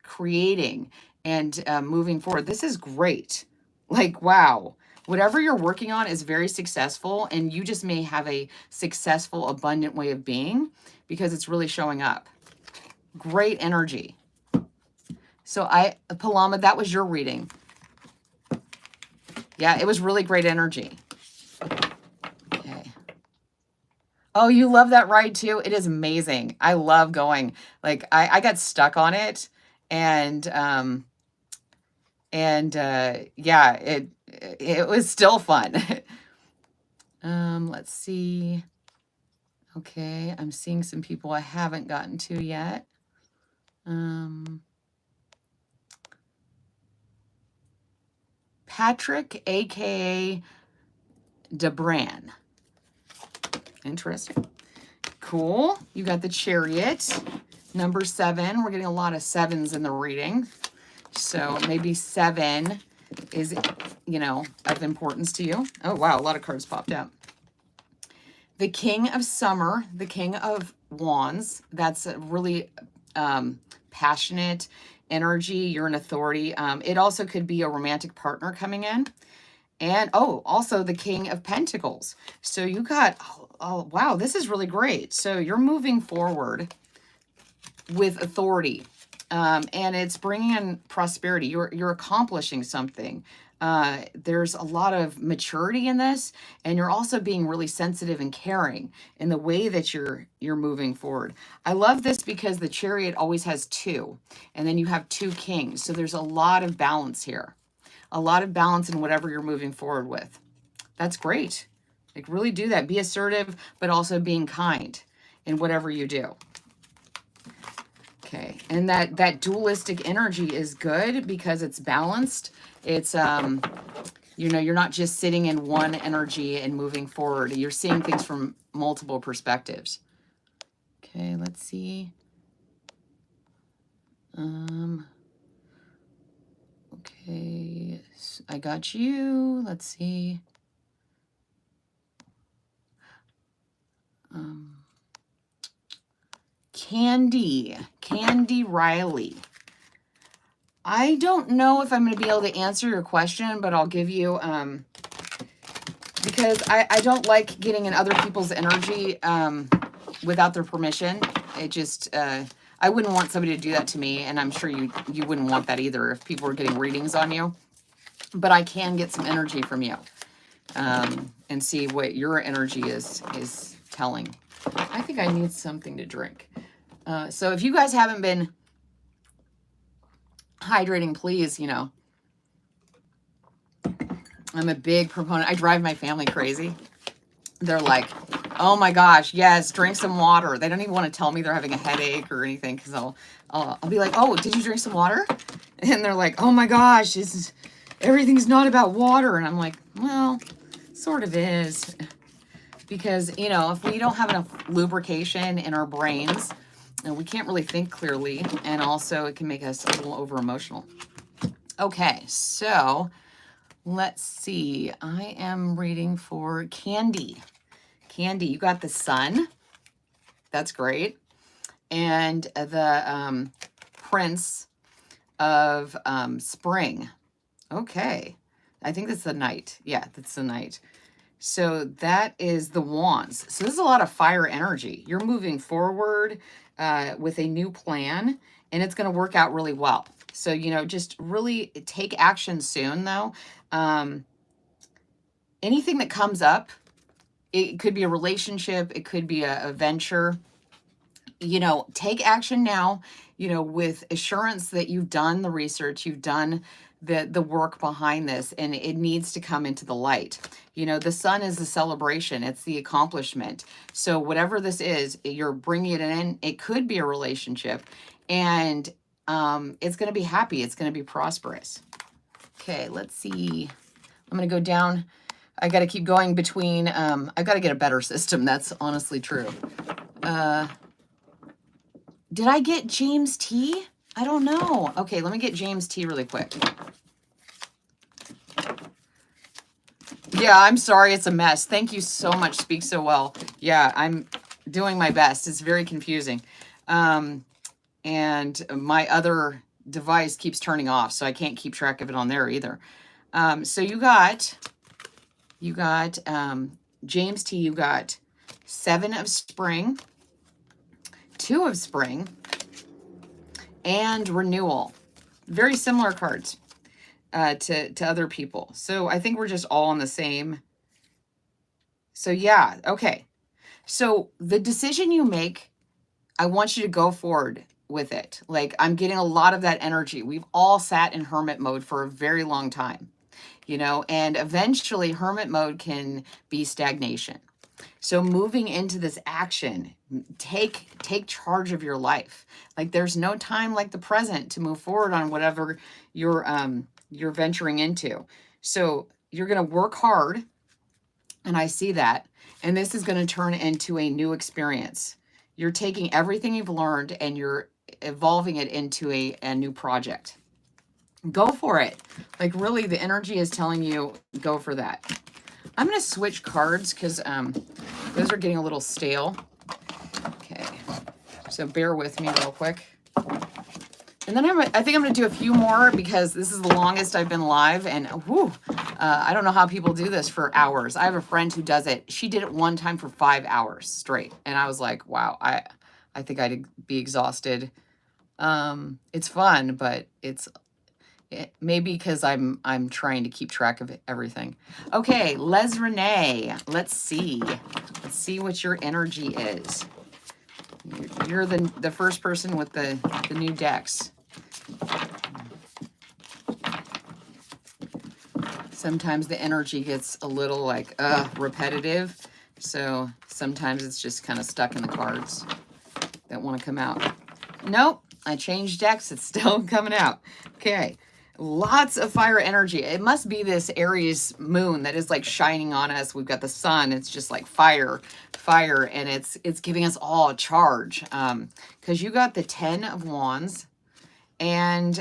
creating and moving forward. This is great. Like, wow. Whatever you're working on is very successful, and you just may have a successful, abundant way of being because it's really showing up. Great energy. So Palama, that was your reading. Yeah, it was really great energy. Okay. Oh, you love that ride too? It is amazing. I love going. Like I got stuck on it, and yeah, it was still fun. Let's see. Okay, I'm seeing some people I haven't gotten to yet. Patrick, aka DeBran. Interesting. Cool. You got the Chariot. Number 7. We're getting a lot of 7s in the reading. So maybe 7 is, you know, of importance to you. Oh, wow. A lot of cards popped out. The King of Summer, the King of Wands. That's a really passionate energy. You're an authority. It also could be a romantic partner coming in. And, oh, also the King of Pentacles. So you got, oh, wow, this is really great. So you're moving forward with authority. And it's bringing in prosperity. You're accomplishing something. There's a lot of maturity in this, and you're also being really sensitive and caring in the way that you're moving forward. I love this because the Chariot always has two, and then you have two kings. So there's a lot of balance here, a lot of balance in whatever you're moving forward with. That's great. Like, really do that. Be assertive, but also being kind in whatever you do. Okay, and that dualistic energy is good because it's balanced. It's you know, you're not just sitting in one energy and moving forward. You're seeing things from multiple perspectives. Okay, let's see. Okay, so I got you. Let's see. Candy Riley. I don't know if I'm going to be able to answer your question, but I'll give you, because I don't like getting in other people's energy without their permission. It just, I wouldn't want somebody to do that to me, and I'm sure you wouldn't want that either if people were getting readings on you. But I can get some energy from you and see what your energy is telling. I think I need something to drink. So if you guys haven't been hydrating, please, you know, I'm a big proponent. I drive my family crazy. They're like, oh my gosh, yes, drink some water. They don't even want to tell me they're having a headache or anything, because I'll be like, oh, did you drink some water? And they're like, oh my gosh, everything's not about water. And I'm like, well, sort of is. Because, you know, if we don't have enough lubrication in our brains, and we can't really think clearly, and also it can make us a little over emotional. Okay, so let's see. I am reading for Candy. Candy, you got the Sun. That's great. And the Prince of Spring. Okay. I think that's the Knight. Yeah, that's the Knight. So that is the Wands. So this is a lot of fire energy. You're moving forward with a new plan, and it's going to work out really well. So, you know, just really take action soon, though. Anything that comes up, it could be a relationship, it could be a venture, you know, take action now, you know, with assurance that you've done the research, you've done the work behind this, and it needs to come into the light. You know, the Sun is the celebration. It's the accomplishment. So whatever this is, you're bringing it in. It could be a relationship, and it's going to be happy. It's going to be prosperous. Okay, let's see. I'm going to go down. I got to keep going between. I got to get a better system. That's honestly true. Did I get James T? I don't know. Okay, let me get James T really quick. Yeah, I'm sorry. It's a mess. Thank you so much. Speak so well. Yeah, I'm doing my best. It's very confusing. And my other device keeps turning off, so I can't keep track of it on there either. So you got James T. You got 7 of Spring, 2 of Spring, and Renewal. Very similar cards to other people. So I think we're just all on the same. So yeah, okay. So the decision you make, I want you to go forward with it. Like, I'm getting a lot of that energy. We've all sat in hermit mode for a very long time, you know, and eventually hermit mode can be stagnation. So moving into this action, take charge of your life. Like, there's no time like the present to move forward on whatever you're venturing into. So you're going to work hard, and I see that, and this is going to turn into a new experience. You're taking everything you've learned and you're evolving it into a new project. Go for it. Like, really, the energy is telling you, go for that. I'm going to switch cards because those are getting a little stale. Okay, so bear with me real quick. And then I think I'm going to do a few more because this is the longest I've been live. And whew, I don't know how people do this for hours. I have a friend who does it. She did it one time for 5 hours straight. And I was like, wow, I think I'd be exhausted. It's fun, but maybe because I'm trying to keep track of everything. Okay, Renee. Let's see. Let's see what your energy is. You're the first person with the new decks. Sometimes the energy gets a little like repetitive. So sometimes it's just kind of stuck in the cards that want to come out. Nope, I changed decks. It's still coming out. Okay, lots of fire energy. It must be this Aries moon that is like shining on us. We've got the sun. It's just like fire, and it's giving us all a charge. Because you got the 10 of Wands and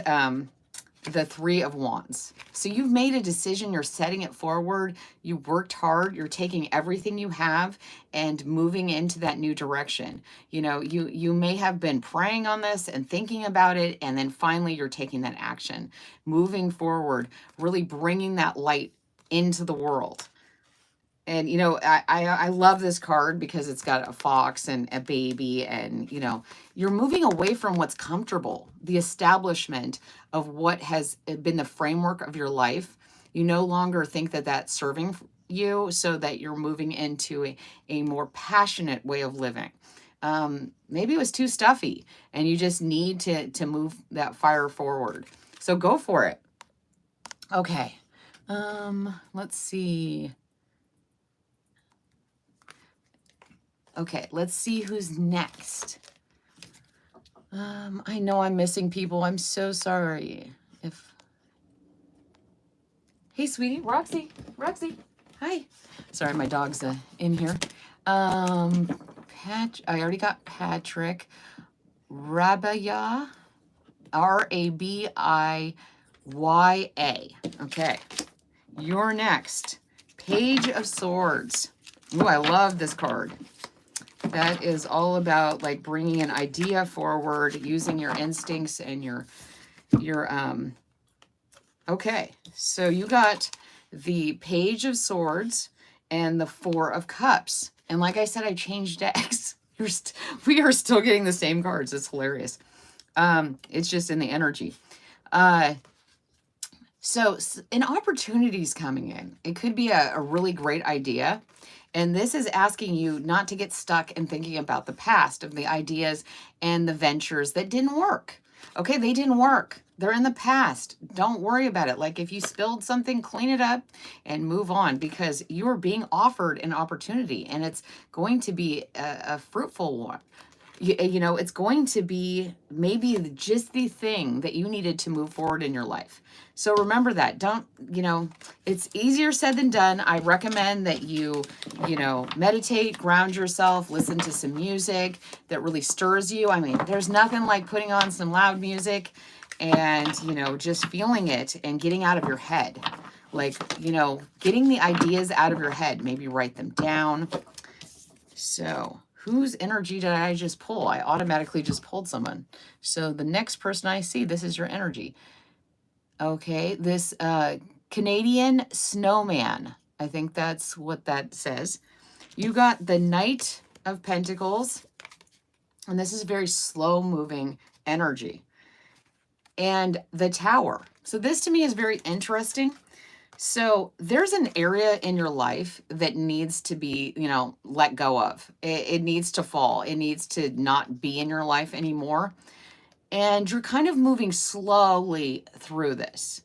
the 3 of Wands. So you've made a decision, you're setting it forward, you worked hard, you're taking everything you have and moving into that new direction. You know, you may have been praying on this and thinking about it, and then finally you're taking that action, moving forward, really bringing that light into the world. And, you know, I love this card because it's got a fox and a baby and, you know, you're moving away from what's comfortable, the establishment of what has been the framework of your life. You no longer think that that's serving you, so that you're moving into a more passionate way of living. Maybe it was too stuffy and you just need to move that fire forward. So go for it. Okay. Let's see. Okay, let's see who's next. I know I'm missing people. I'm so sorry. Hey, sweetie, Roxy. Hi. Sorry, my dog's in here. I already got Patrick. Rabia, Rabiya. Okay, you're next. Page of Swords. Ooh, I love this card. That is all about like bringing an idea forward, using your instincts and your okay. So you got the Page of Swords and the 4 of Cups. And like I said, I changed decks. We are still getting the same cards. It's hilarious. It's just in the energy. So an opportunity is coming in. It could be a really great idea. And this is asking you not to get stuck in thinking about the past of the ideas and the ventures that didn't work. Okay, they didn't work. They're in the past. Don't worry about it. Like if you spilled something, clean it up and move on, because you are being offered an opportunity and it's going to be a fruitful one. You know, it's going to be maybe just the thing that you needed to move forward in your life. So remember that. Don't, you know, it's easier said than done. I recommend that you know, meditate, ground yourself, listen to some music that really stirs you. I mean, there's nothing like putting on some loud music and, you know, just feeling it and getting out of your head. Like, you know, getting the ideas out of your head. Maybe write them down. So whose energy did I just pull? I automatically just pulled someone. So the next person I see, this is your energy. Okay, this Canadian Snowman. I think that's what that says. You got the Knight of Pentacles. And this is very slow moving energy. And the Tower. So this to me is very interesting. So there's an area in your life that needs to be, you know, let go of. It needs to fall. It needs to not be in your life anymore. And you're kind of moving slowly through this.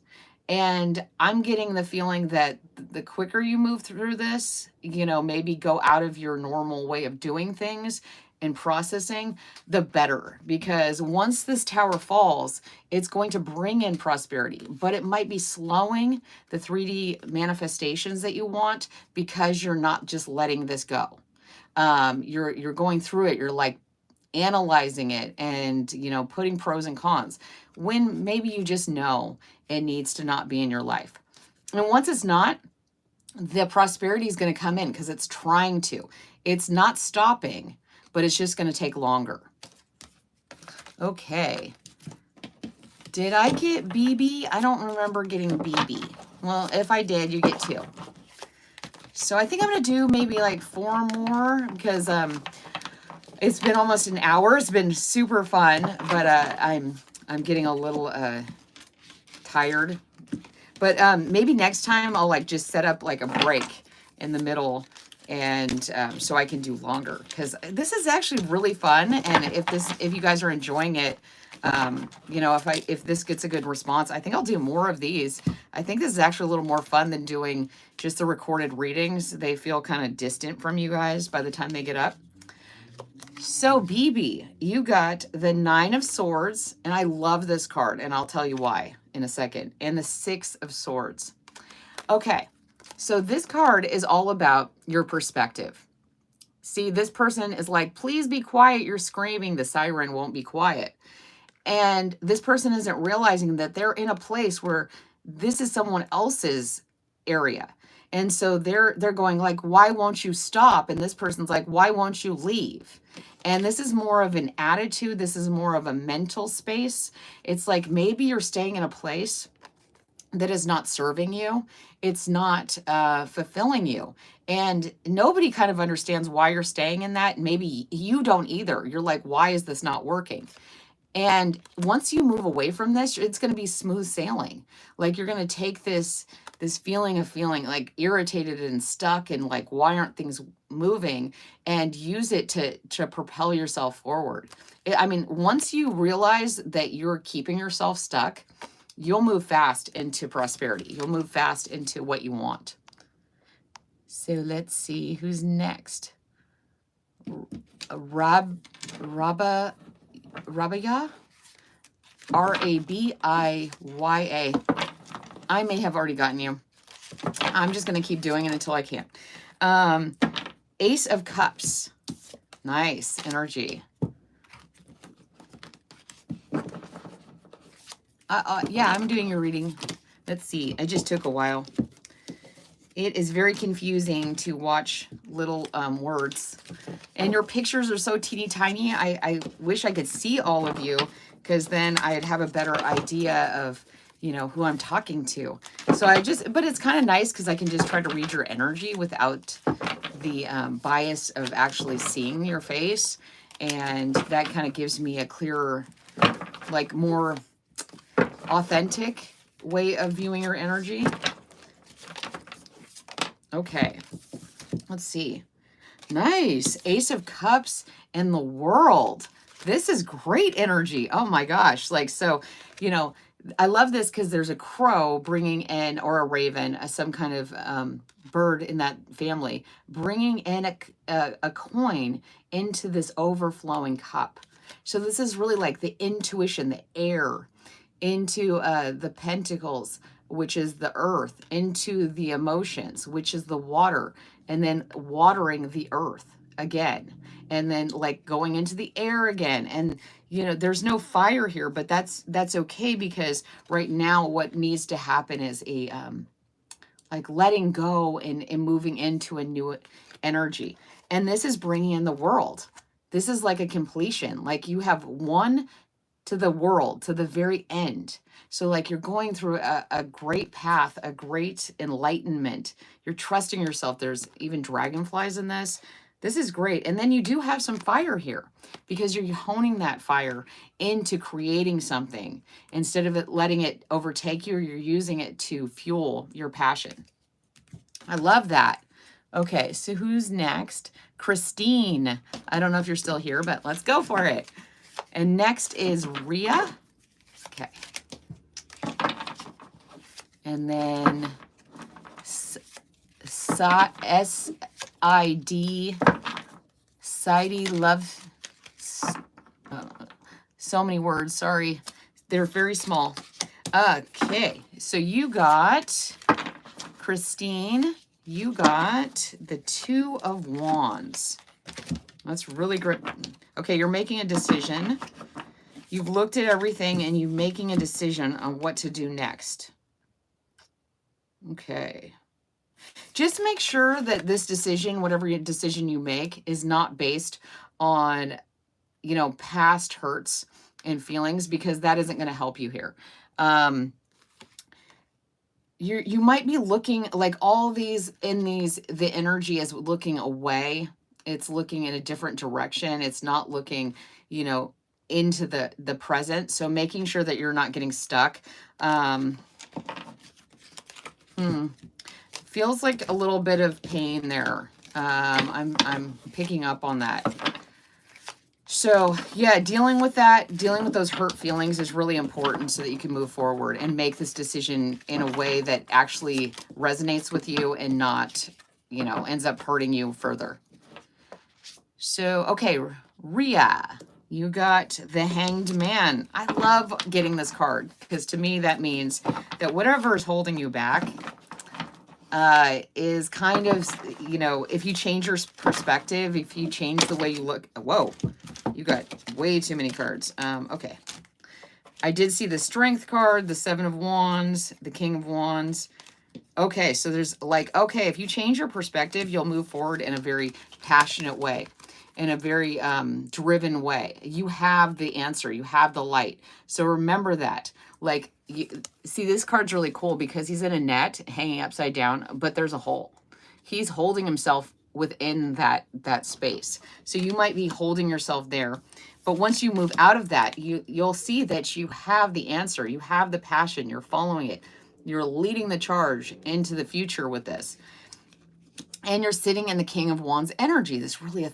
And I'm getting the feeling that the quicker you move through this, you know, maybe go out of your normal way of doing things and processing, the better. Because once this tower falls, it's going to bring in prosperity, but it might be slowing the 3D manifestations that you want because you're not just letting this go. You're going through it. You're like analyzing it and, you know, putting pros and cons when maybe you just know it needs to not be in your life. And once it's not, the prosperity is going to come in because it's trying to. It's not stopping, but it's just going to take longer. Okay. Did I get BB? I don't remember getting BB. Well, if I did, you get 2. So I think I'm going to do maybe like 4 more because it's been almost an hour. It's been super fun, but I'm getting a little tired. But maybe next time I'll like just set up like a break in the middle, and so I can do longer, because this is actually really fun. And if you guys are enjoying it, you know, if this gets a good response, I think I'll do more of these. I think this is actually a little more fun than doing just the recorded readings. They feel kind of distant from you guys by the time they get up. So BB, you got the 9 of Swords, and I love this card, and I'll tell you why in a second, and the 6 of Swords. Okay, so this card is all about your perspective. See, this person is like, please be quiet, you're screaming, the siren won't be quiet. And this person isn't realizing that they're in a place where this is someone else's area. And so they're going like, why won't you stop? And this person's like, why won't you leave? And this is more of an attitude. This is more of a mental space. It's like maybe you're staying in a place that is not serving you. It's not fulfilling you. And nobody kind of understands why you're staying in that. Maybe you don't either. You're like, why is this not working? And once you move away from this, it's going to be smooth sailing. Like you're going to take this feeling of feeling like irritated and stuck and like, why aren't things moving, and use it to propel yourself forward. I mean, once you realize that you're keeping yourself stuck, you'll move fast into prosperity. You'll move fast into what you want. So let's see who's next. Rabia? Rabiya. I may have already gotten you. I'm just going to keep doing it until I can't. Ace of Cups. Nice energy. Yeah, I'm doing your reading. Let's see. It just took a while. It is very confusing to watch little words. And your pictures are so teeny tiny. I wish I could see all of you, because then I'd have a better idea of, you know, who I'm talking to. So but it's kind of nice because I can just try to read your energy without the bias of actually seeing your face. And that kind of gives me a clearer, like more authentic way of viewing your energy. Okay, let's see. Nice. Ace of Cups and the World. This is great energy. Oh my gosh. Like, so, you know, I love this because there's a crow bringing in, or a raven, some kind of bird in that family, bringing in a coin into this overflowing cup. So this is really like the intuition, the air, into the pentacles, which is the earth, into the emotions, which is the water, and then watering the earth again, and then like going into the air again. And you know, there's no fire here, but that's okay, because right now what needs to happen is a like letting go and moving into a new energy. And this is bringing in the world. This is like a completion. Like you have one to the world, to the very end. So like you're going through a great path, a great enlightenment. You're trusting yourself. There's even dragonflies in this. This is great. And then you do have some fire here, because you're honing that fire into creating something. Instead of letting it overtake you, you're using it to fuel your passion. I love that. Okay, so who's next? Christine. I don't know if you're still here, but let's go for it. And next is Ria. Okay. And then S-I-D, Sidilove. So many words, sorry. They're very small. Okay, so you got, Christine, you got the 2 of Wands. That's really great. Okay, you're making a decision. You've looked at everything and you're making a decision on what to do next. Okay. Just make sure that this decision, whatever decision you make, is not based on, you know, past hurts and feelings, because that isn't going to help you here. Um, you might be looking like all these the energy is looking away. It's looking in a different direction. It's not looking, you know, into the present. So making sure that you're not getting stuck. Um, feels like a little bit of pain there. I'm picking up on that. So yeah, dealing with that, dealing with those hurt feelings is really important so that you can move forward and make this decision in a way that actually resonates with you and not, you know, ends up hurting you further. So, okay, Rhea, you got the Hanged Man. I love getting this card because to me that means that whatever is holding you back is kind of, you know, if you change your perspective, if you change the way you look, whoa, you got way too many cards. Okay. I did see the Strength card, the Seven of Wands, the King of Wands. Okay, so there's like, okay, if you change your perspective, you'll move forward in a very passionate way, in a very driven way. You have the answer. You have the light. So remember that. Like, you, see, this card's really cool because he's in a net hanging upside down, but there's a hole. He's holding himself within that space. So you might be holding yourself there. But once you move out of that, you'll see that you have the answer. You have the passion. You're following it. You're leading the charge into the future with this. And you're sitting in the King of Wands energy, this really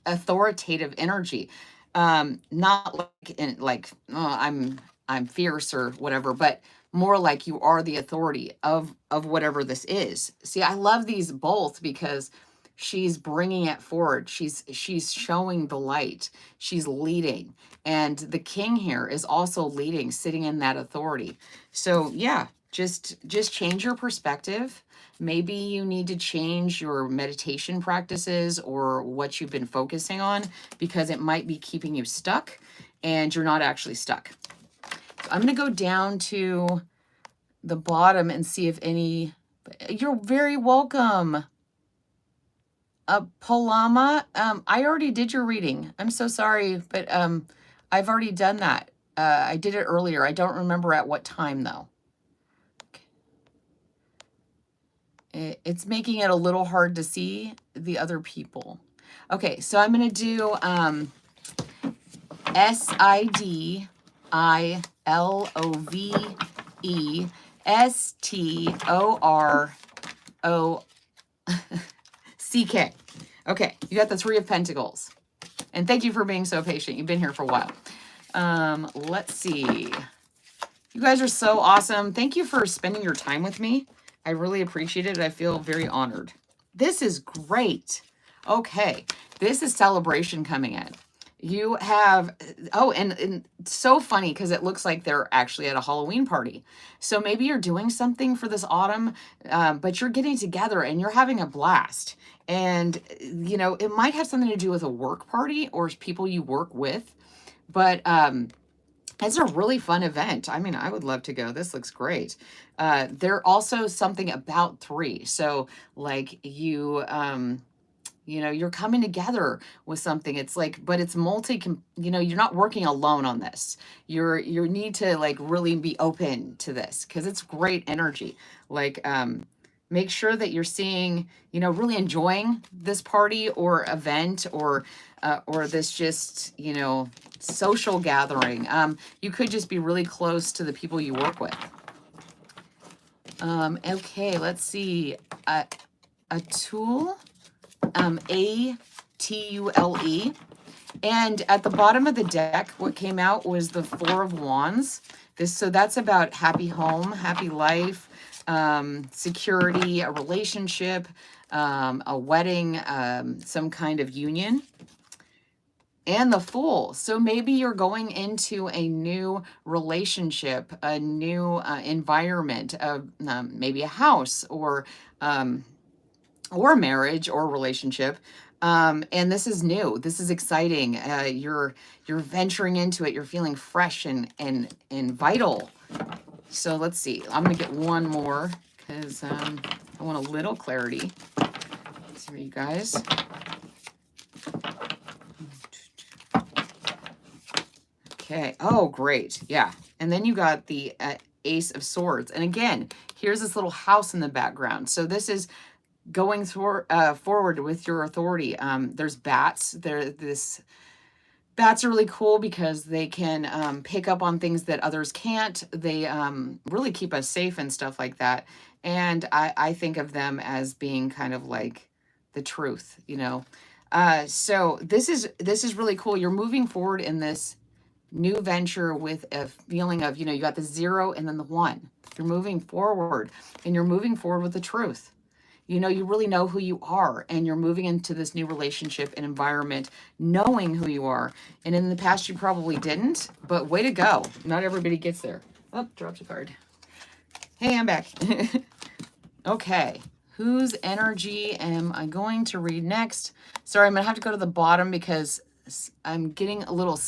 authoritative energy. Not like oh, I'm fierce or whatever, but more like you are the authority of whatever this is. See, I love these both because she's bringing it forward. She's showing the light. She's leading. And the king here is also leading, sitting in that authority. So yeah, just change your perspective. Maybe you need to change your meditation practices or what you've been focusing on because it might be keeping you stuck and you're not actually stuck. So I'm going to go down to the bottom and see if any... You're very welcome. Palama, I already did your reading. I'm so sorry, but I've already done that. I did it earlier. I don't remember at what time, though. It's making it a little hard to see the other people. Okay, so I'm going to do SIDILOVESTOROCK. Okay, you got the Three of Pentacles. And thank you for being so patient. You've been here for a while. Let's see. You guys are so awesome. Thank you for spending your time with me. I really appreciate it. I feel very honored. This is great. Okay, this is celebration coming in. You have, oh, and so funny because it looks like they're actually at a Halloween party. So maybe you're doing something for this autumn, but you're getting together and you're having a blast. And, you know, it might have something to do with a work party or people you work with, but it's a really fun event. I mean, I would love to go. This looks great. There also something about three. So like you know, you're coming together with something. It's like, but it's you know, you're not working alone on this. You need to like really be open to this because it's great energy. Like, make sure that you're seeing, you know, really enjoying this party or event or this just, you know, social gathering. You could just be really close to the people you work with. Okay, let's see. Atle. Atule. And at the bottom of the deck, what came out was the Four of Wands. So that's about happy home, happy life, security, a relationship, a wedding, some kind of union. And the Fool. So maybe you're going into a new relationship, a new environment, maybe a house or marriage or relationship. And this is new. This is exciting. You're venturing into it. You're feeling fresh and vital. So let's see. I'm gonna get one more because I want a little clarity. Let's see, you guys. Okay. Oh, great. Yeah. And then you got the Ace of Swords. And again, here's this little house in the background. So this is going forward with your authority. There's bats. Bats are really cool because they can pick up on things that others can't. They really keep us safe and stuff like that. And I think of them as being kind of like the truth, you know. So this is really cool. You're moving forward in this new venture with a feeling of, you know, you got the 0 and then the 1. You're moving forward, and you're moving forward with the truth. You know, you really know who you are, and you're moving into this new relationship and environment knowing who you are. And in the past, you probably didn't, but way to go. Not everybody gets there. Oh, dropped a card. Hey, I'm back. Okay. Whose energy am I going to read next? Sorry, I'm going to have to go to the bottom because I'm getting a little...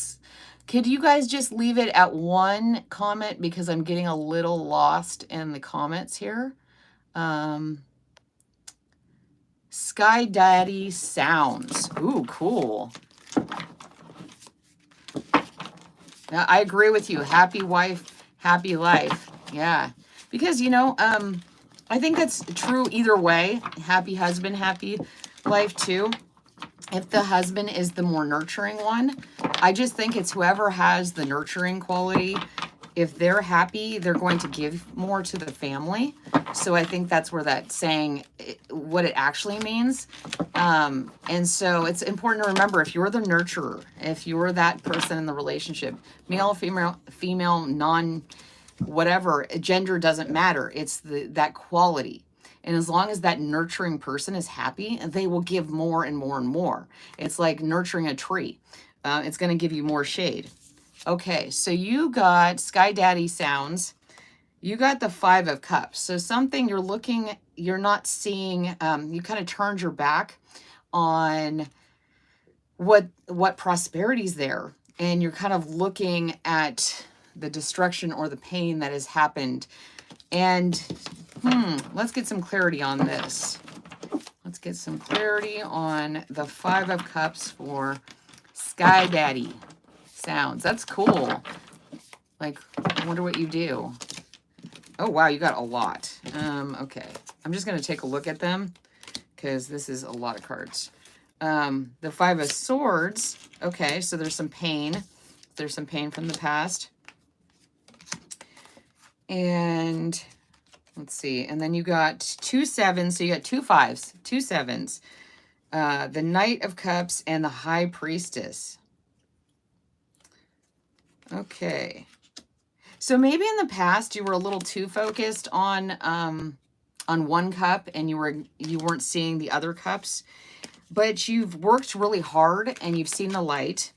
Could you guys just leave it at 1 comment because I'm getting a little lost in the comments here? Sky Daddy Sounds. Ooh, cool. Now, I agree with you. Happy wife, happy life. Yeah. Because, you know, I think that's true either way. Happy husband, happy life too. If the husband is the more nurturing one, I just think it's whoever has the nurturing quality. If they're happy, they're going to give more to the family. So I think that's where that saying, what it actually means. And so it's important to remember, if you're the nurturer, if you're that person in the relationship, male, female, non, whatever, gender doesn't matter. It's that quality. And as long as that nurturing person is happy, they will give more and more and more. It's like nurturing a tree. It's going to give you more shade. Okay, so you got Sky Daddy Sounds. You got the 5 of Cups. So something you're not seeing, you kind of turned your back on what prosperity's there. And you're kind of looking at the destruction or the pain that has happened. And let's get some clarity on this. Let's get some clarity on the 5 of Cups for Sky Daddy Sounds. That's cool. Like, I wonder what you do. Oh, wow, you got a lot. Okay. I'm just going to take a look at them because this is a lot of cards. The 5 of Swords. Okay, so there's some pain. There's some pain from the past. And... let's see. And then you got 2 7s. So you got 2 5s, 2 7s. The Knight of Cups and the High Priestess. Okay. So maybe in the past you were a little too focused on 1 cup and you weren't seeing the other cups. But you've worked really hard and you've seen the light.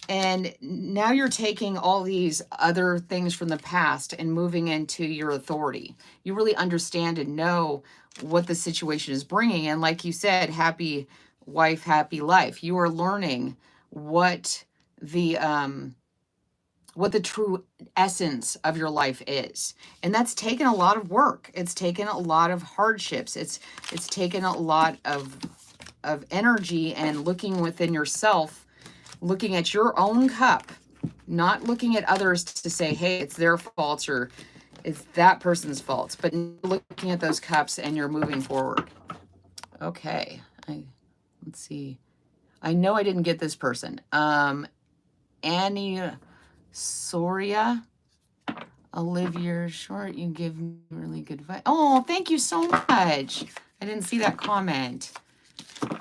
And now you're taking all these other things from the past and moving into your authority. You really understand and know what the situation is bringing. And like you said, happy wife, happy life. You are learning what the true essence of your life is. And that's taken a lot of work. It's taken a lot of hardships. It's taken a lot of energy and looking within yourself, looking at your own cup, not looking at others to say, hey, it's their fault or it's that person's fault, but looking at those cups and you're moving forward. Okay. Let's see. I know I didn't get this person. Annie Soria. Olivia Short, you give me really good advice. Oh, thank you so much. I didn't see that comment.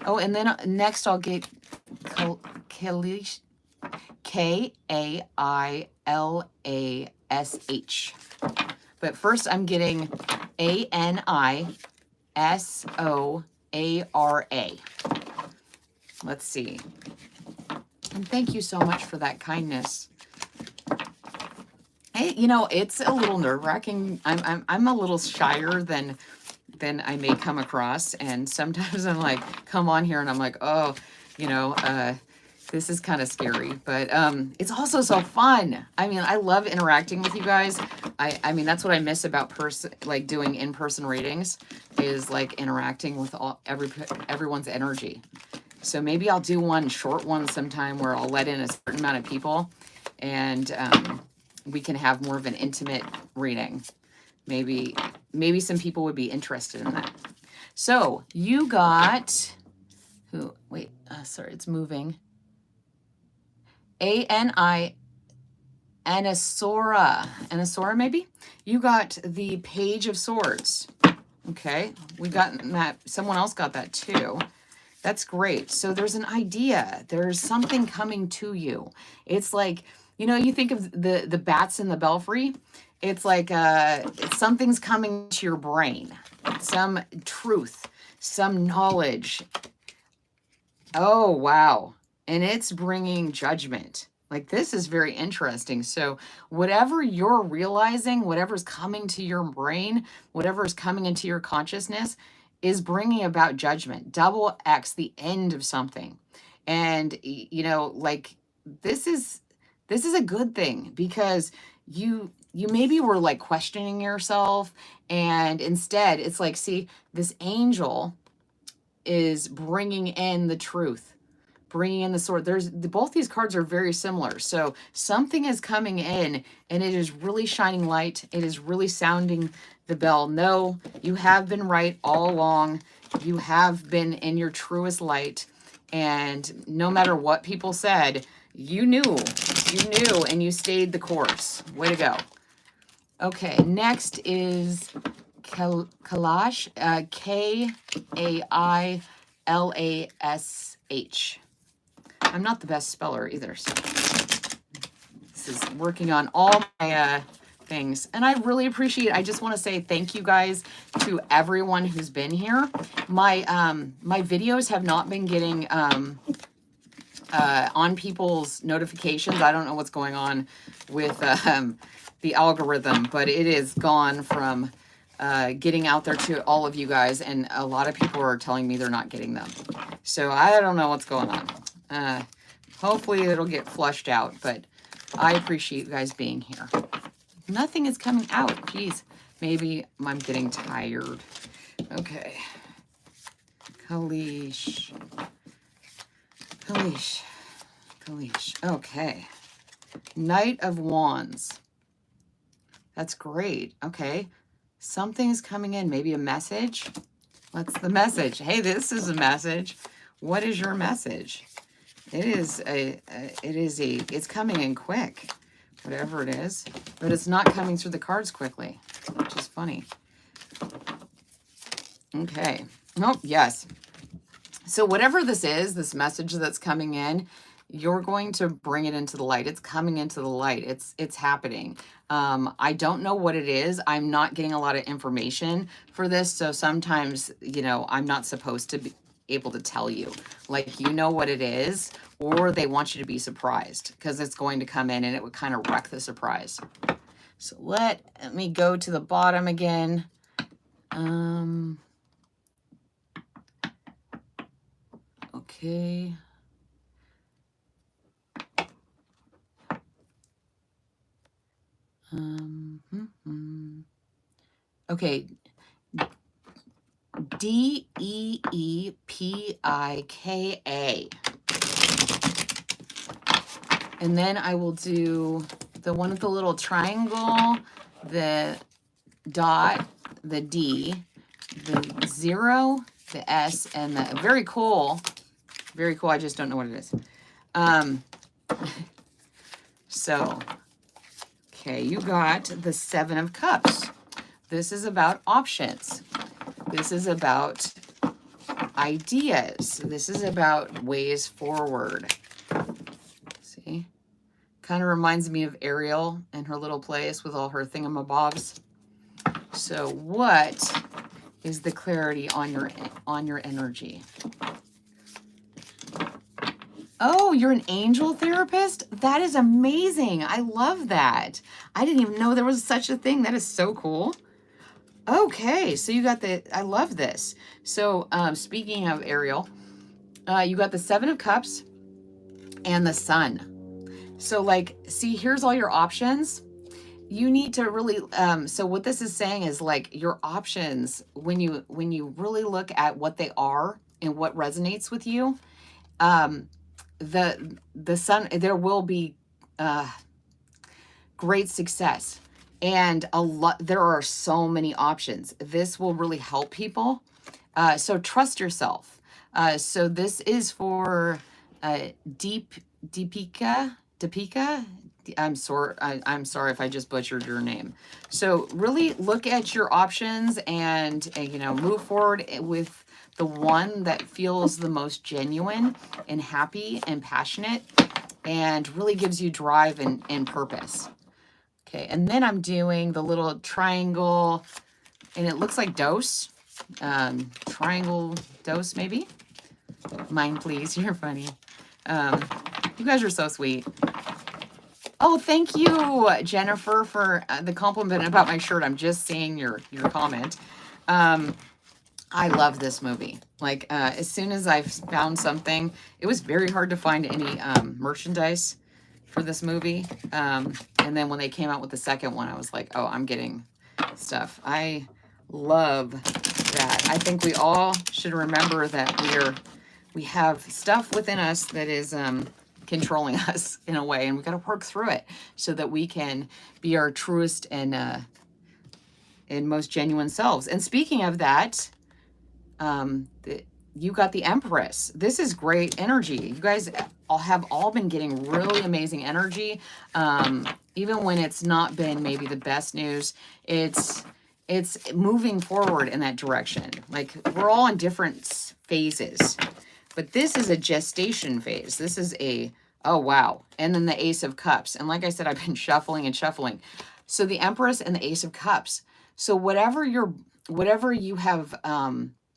Oh, and then next I'll get Kailash, Kailash. But first I'm getting Anisoara. Let's see. And thank you so much for that kindness. Hey, you know, it's a little nerve-wracking. I'm a little shyer than I may come across, and sometimes I'm like, come on here, and I'm like, oh, you know, this is kind of scary, but it's also so fun. I mean, I love interacting with you guys. I mean, that's what I miss about like doing in-person readings, is like interacting with everyone's energy. So maybe I'll do one short one sometime where I'll let in a certain amount of people and we can have more of an intimate reading. Maybe some people would be interested in that. So you got who? Wait, sorry, it's moving. Anosa, Anosora maybe. You got the Page of Swords. Okay, we got that. Someone else got that too. That's great. So there's an idea. There's something coming to you. It's like, you know, you think of the bats in the belfry. It's like something's coming to your brain. Some truth, some knowledge. Oh, wow. And it's bringing judgment. Like, this is very interesting. So whatever you're realizing, whatever's coming to your brain, whatever's coming into your consciousness is bringing about judgment. Double X, the end of something. And, you know, like, this is a good thing, because you maybe were like questioning yourself, and instead it's like, see, this angel is bringing in the truth, bringing in the sword. Both these cards are very similar. So something is coming in, and it is really shining light. It is really sounding the bell. No, you have been right all along. You have been in your truest light. And no matter what people said, you knew, and you stayed the course. Way to go. Okay, next is Kailash, Kailash. I'm not the best speller either, so this is working on all my things. And I really appreciate, I just want to say thank you guys to everyone who's been here. My videos have not been getting on people's notifications. I don't know what's going on with the algorithm, but it is gone from getting out there to all of you guys, and a lot of people are telling me they're not getting them. So I don't know what's going on. Hopefully it'll get flushed out, but I appreciate you guys being here. Nothing is coming out. Jeez, maybe I'm getting tired. Okay. Kailash. Okay. Knight of Wands. That's great. Okay. Something's coming in. Maybe a message. What's the message? Hey, this is a message. What is your message? It's coming in quick, whatever it is, but it's not coming through the cards quickly, which is funny. Okay. Oh, yes. So whatever this is, this message that's coming in, you're going to bring it into the light. It's coming into the light. It's happening. I don't know what it is. I'm not getting a lot of information for this. So sometimes, you know, I'm not supposed to be able to tell you, like, you know what it is, or they want you to be surprised, because it's going to come in and it would kind of wreck the surprise. So let me go to the bottom again. Okay. Okay. Deepika. And then I will do the one with the little triangle, the dot, the D, the 0, the S, and the very cool. Very cool. I just don't know what it is. So, okay, you got the 7 of Cups. This is about options. This is about ideas. This is about ways forward. See? Kind of reminds me of Ariel and her little place with all her thingamabobs. So what is the clarity on your energy? Oh, you're an angel therapist? That is amazing. I love that. I didn't even know there was such a thing. That is so cool. Okay, so you got I love this. So speaking of Ariel, you got the 7 of Cups and the Sun. So like, see, here's all your options. You need to really, so what this is saying is like your options, when you really look at what they are and what resonates with you, the Sun, there will be great success. And there are so many options. This will really help people. So trust yourself. So this is for Deepika. I'm sorry if I just butchered your name. So really look at your options and you know, move forward with the one that feels the most genuine and happy and passionate and really gives you drive and purpose. Okay, and then I'm doing the little triangle, and it looks like dose. Triangle dose, maybe? Mine, please. You're funny. You guys are so sweet. Oh, thank you, Jennifer, for the compliment about my shirt. I'm just seeing your comment. I love this movie. Like, as soon as I found something, it was very hard to find any merchandise for this movie. And then when they came out with the second one, I was like, oh, I'm getting stuff. I love that. I think we all should remember that we have stuff within us that is controlling us in a way, and we got to work through it so that we can be our truest and most genuine selves. And speaking of that, you got the Empress. This is great energy. You guys have all been getting really amazing energy. Even when it's not been maybe the best news, it's moving forward in that direction. Like, we're all in different phases, but this is a gestation phase. This is oh wow. And then the Ace of Cups. And like I said, I've been shuffling and shuffling. So the Empress and the Ace of Cups. So whatever you have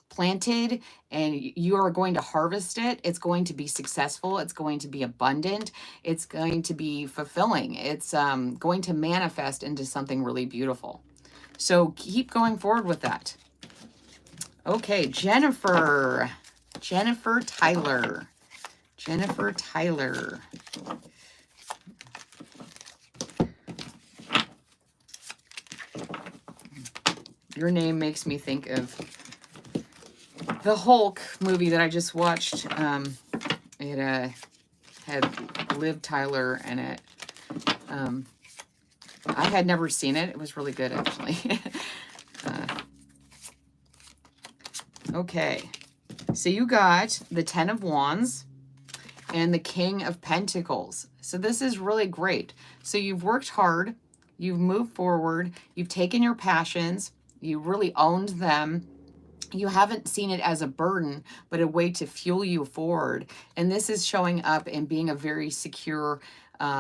planted and you are going to harvest it, it's going to be successful. It's going to be abundant. It's going to be fulfilling. It's going to manifest into something really beautiful. So keep going forward with that. Okay, Jennifer Tyler. Your name makes me think of the Hulk movie that I just watched. It had Liv Tyler in it. I had never seen it. It was really good, actually. Okay, so you got the Ten of Wands and the King of Pentacles. So this is really great. So you've worked hard, you've moved forward, you've taken your passions, you really owned them. You haven't seen it as a burden, but a way to fuel you forward. And this is showing up and being a very secure,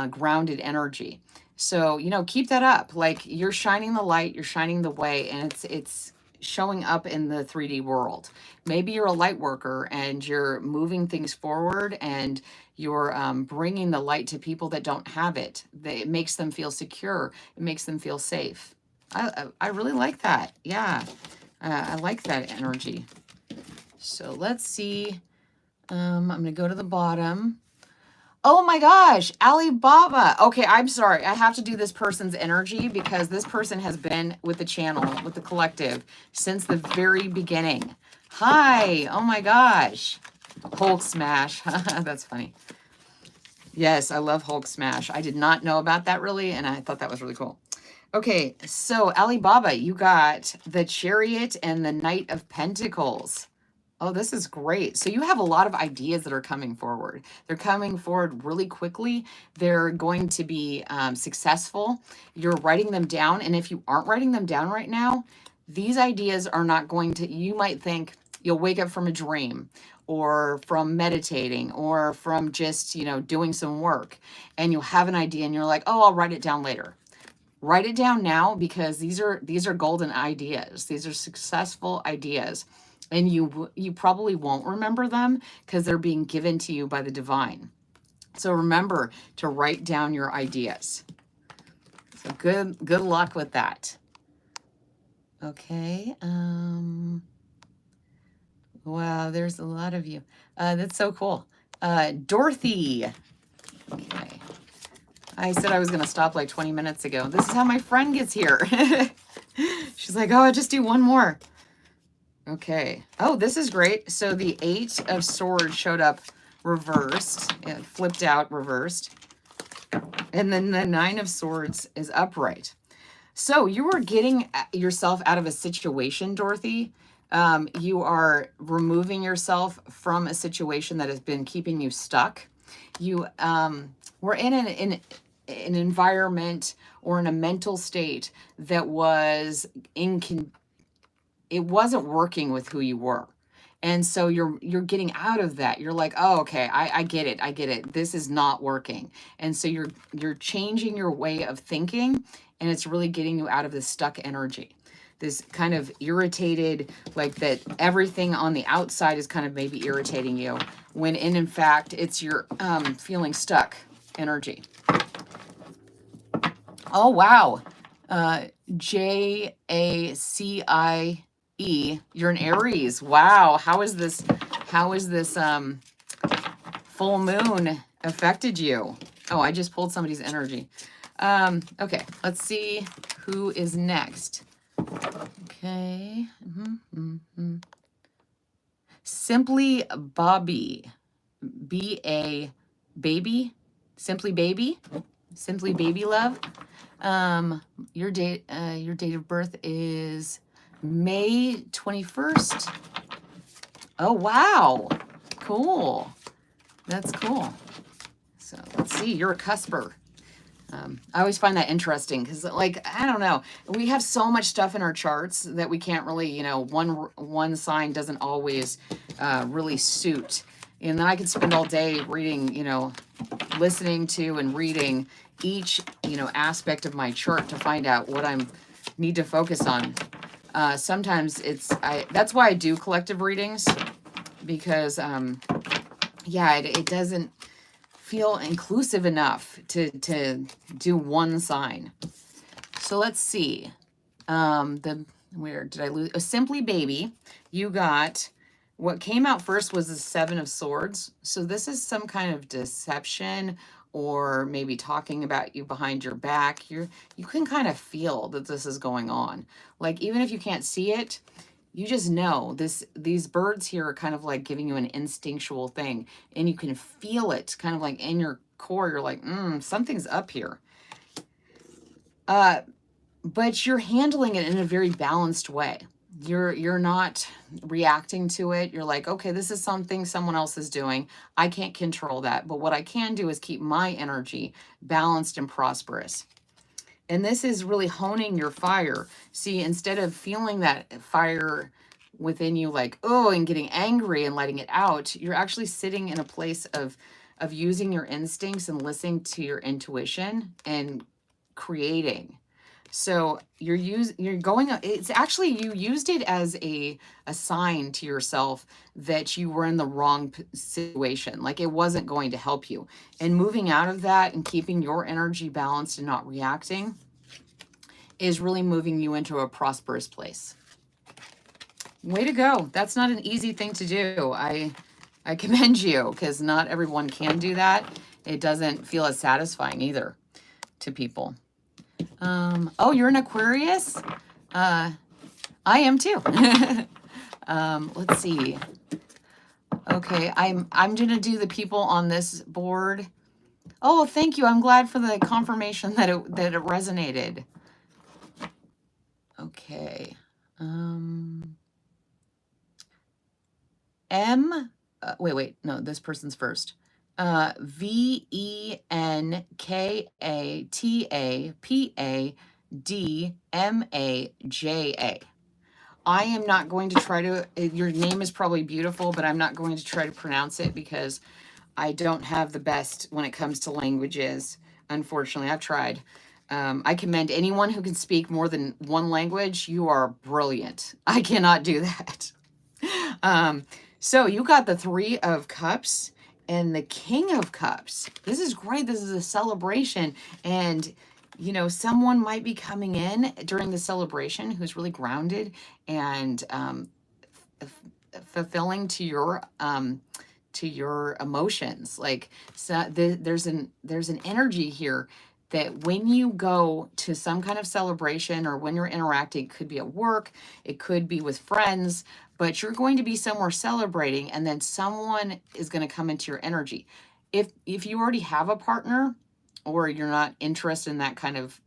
grounded energy. So, you know, keep that up. Like, you're shining the light, you're shining the way, and it's showing up in the 3D world. Maybe you're a light worker and you're moving things forward and you're bringing the light to people that don't have it. It makes them feel secure. It makes them feel safe. I really like that. Yeah. I like that energy. So let's see. I'm going to go to the bottom. Oh my gosh, Alibaba. Okay, I'm sorry. I have to do this person's energy because this person has been with the channel, with the collective, since the very beginning. Hi. Oh my gosh. Hulk smash. That's funny. Yes, I love Hulk smash. I did not know about that really, and I thought that was really cool. Okay, so Alibaba, you got the Chariot and the Knight of Pentacles. Oh, this is great. So you have a lot of ideas that are coming forward. They're coming forward really quickly. They're going to be successful. You're writing them down. And if you aren't writing them down right now, these ideas are not going to, you might think you'll wake up from a dream or from meditating or from just, you know, doing some work, and you'll have an idea and you're like, oh, I'll write it down later. Write it down now, because these are golden ideas. These are successful ideas. And you probably won't remember them because they're being given to you by the divine. So remember to write down your ideas. So good luck with that. Okay. Wow, there's a lot of you. That's so cool. Dorothy. Okay. I said I was going to stop like 20 minutes ago. This is how my friend gets here. She's like, oh, I'll just do one more. Okay. Oh, this is great. So the 8 of Swords showed up reversed. It flipped out reversed. And then the Nine of Swords is upright. So you are getting yourself out of a situation, Dorothy. You are removing yourself from a situation that has been keeping you stuck. You were in an environment or in a mental state that was it wasn't working with who you were. And so you're getting out of that. You're like, oh, okay, I get it. I get it. This is not working. And so you're changing your way of thinking, and it's really getting you out of this stuck energy. This kind of irritated, like that everything on the outside is kind of maybe irritating you, when in fact it's your feeling stuck energy. Oh wow. Jacie. You're an Aries. Wow. How is this full moon affected you? Oh, I just pulled somebody's energy. Okay, let's see who is next. Okay. Simply Bobby. B-A baby. Simply baby. Simply baby love. Your date of birth is May 21st. Oh, wow. Cool. That's cool. So let's see, you're a cusper. I always find that interesting because, like, I don't know, we have so much stuff in our charts that we can't really, you know, one sign doesn't always really suit. And then I could spend all day reading, you know, listening to and reading each, you know, aspect of my chart to find out what I need to focus on. Sometimes that's why I do collective readings, because yeah, it doesn't feel inclusive enough to do one sign. So let's see. Where did I lose? Simply baby, you got, what came out first was the Seven of Swords. So this is some kind of deception, or maybe talking about you behind your back. You can kind of feel that this is going on. Like, even if you can't see it, you just know these birds here are kind of like giving you an instinctual thing, and you can feel it kind of like in your core. You're like, something's up here. But you're handling it in a very balanced way. You're not reacting to it. You're like, okay, this is something someone else is doing. I can't control that. But what I can do is keep my energy balanced and prosperous. And this is really honing your fire. See, instead of feeling that fire within you, like, oh, and getting angry and letting it out, you're actually sitting in a place of using your instincts and listening to your intuition and creating. So you're going, it's actually, you used it as a sign to yourself that you were in the wrong situation. Like, it wasn't going to help you. And moving out of that and keeping your energy balanced and not reacting is really moving you into a prosperous place. Way to go. That's not an easy thing to do. I commend you, because not everyone can do that. It doesn't feel as satisfying either to people. Oh, you're an Aquarius? I am too. Let's see. Okay, I'm gonna do the people on this board. Oh, thank you. I'm glad for the confirmation that it resonated. Okay. Wait, no, this person's first. VENKATAPADMAJA. I am not going to try to, your name is probably beautiful, but I'm not going to try to pronounce it because I don't have the best when it comes to languages. Unfortunately, I've tried. I commend anyone who can speak more than one language. You are brilliant. I cannot do that. So you got the Three of Cups and the King of Cups. This is great. This is a celebration. And, you know, someone might be coming in during the celebration who's really grounded and fulfilling to your emotions. Like, so there's an energy here that when you go to some kind of celebration, or when you're interacting, it could be at work, it could be with friends, but you're going to be somewhere celebrating, and then someone is going to come into your energy. If you already have a partner, or you're not interested in that kind of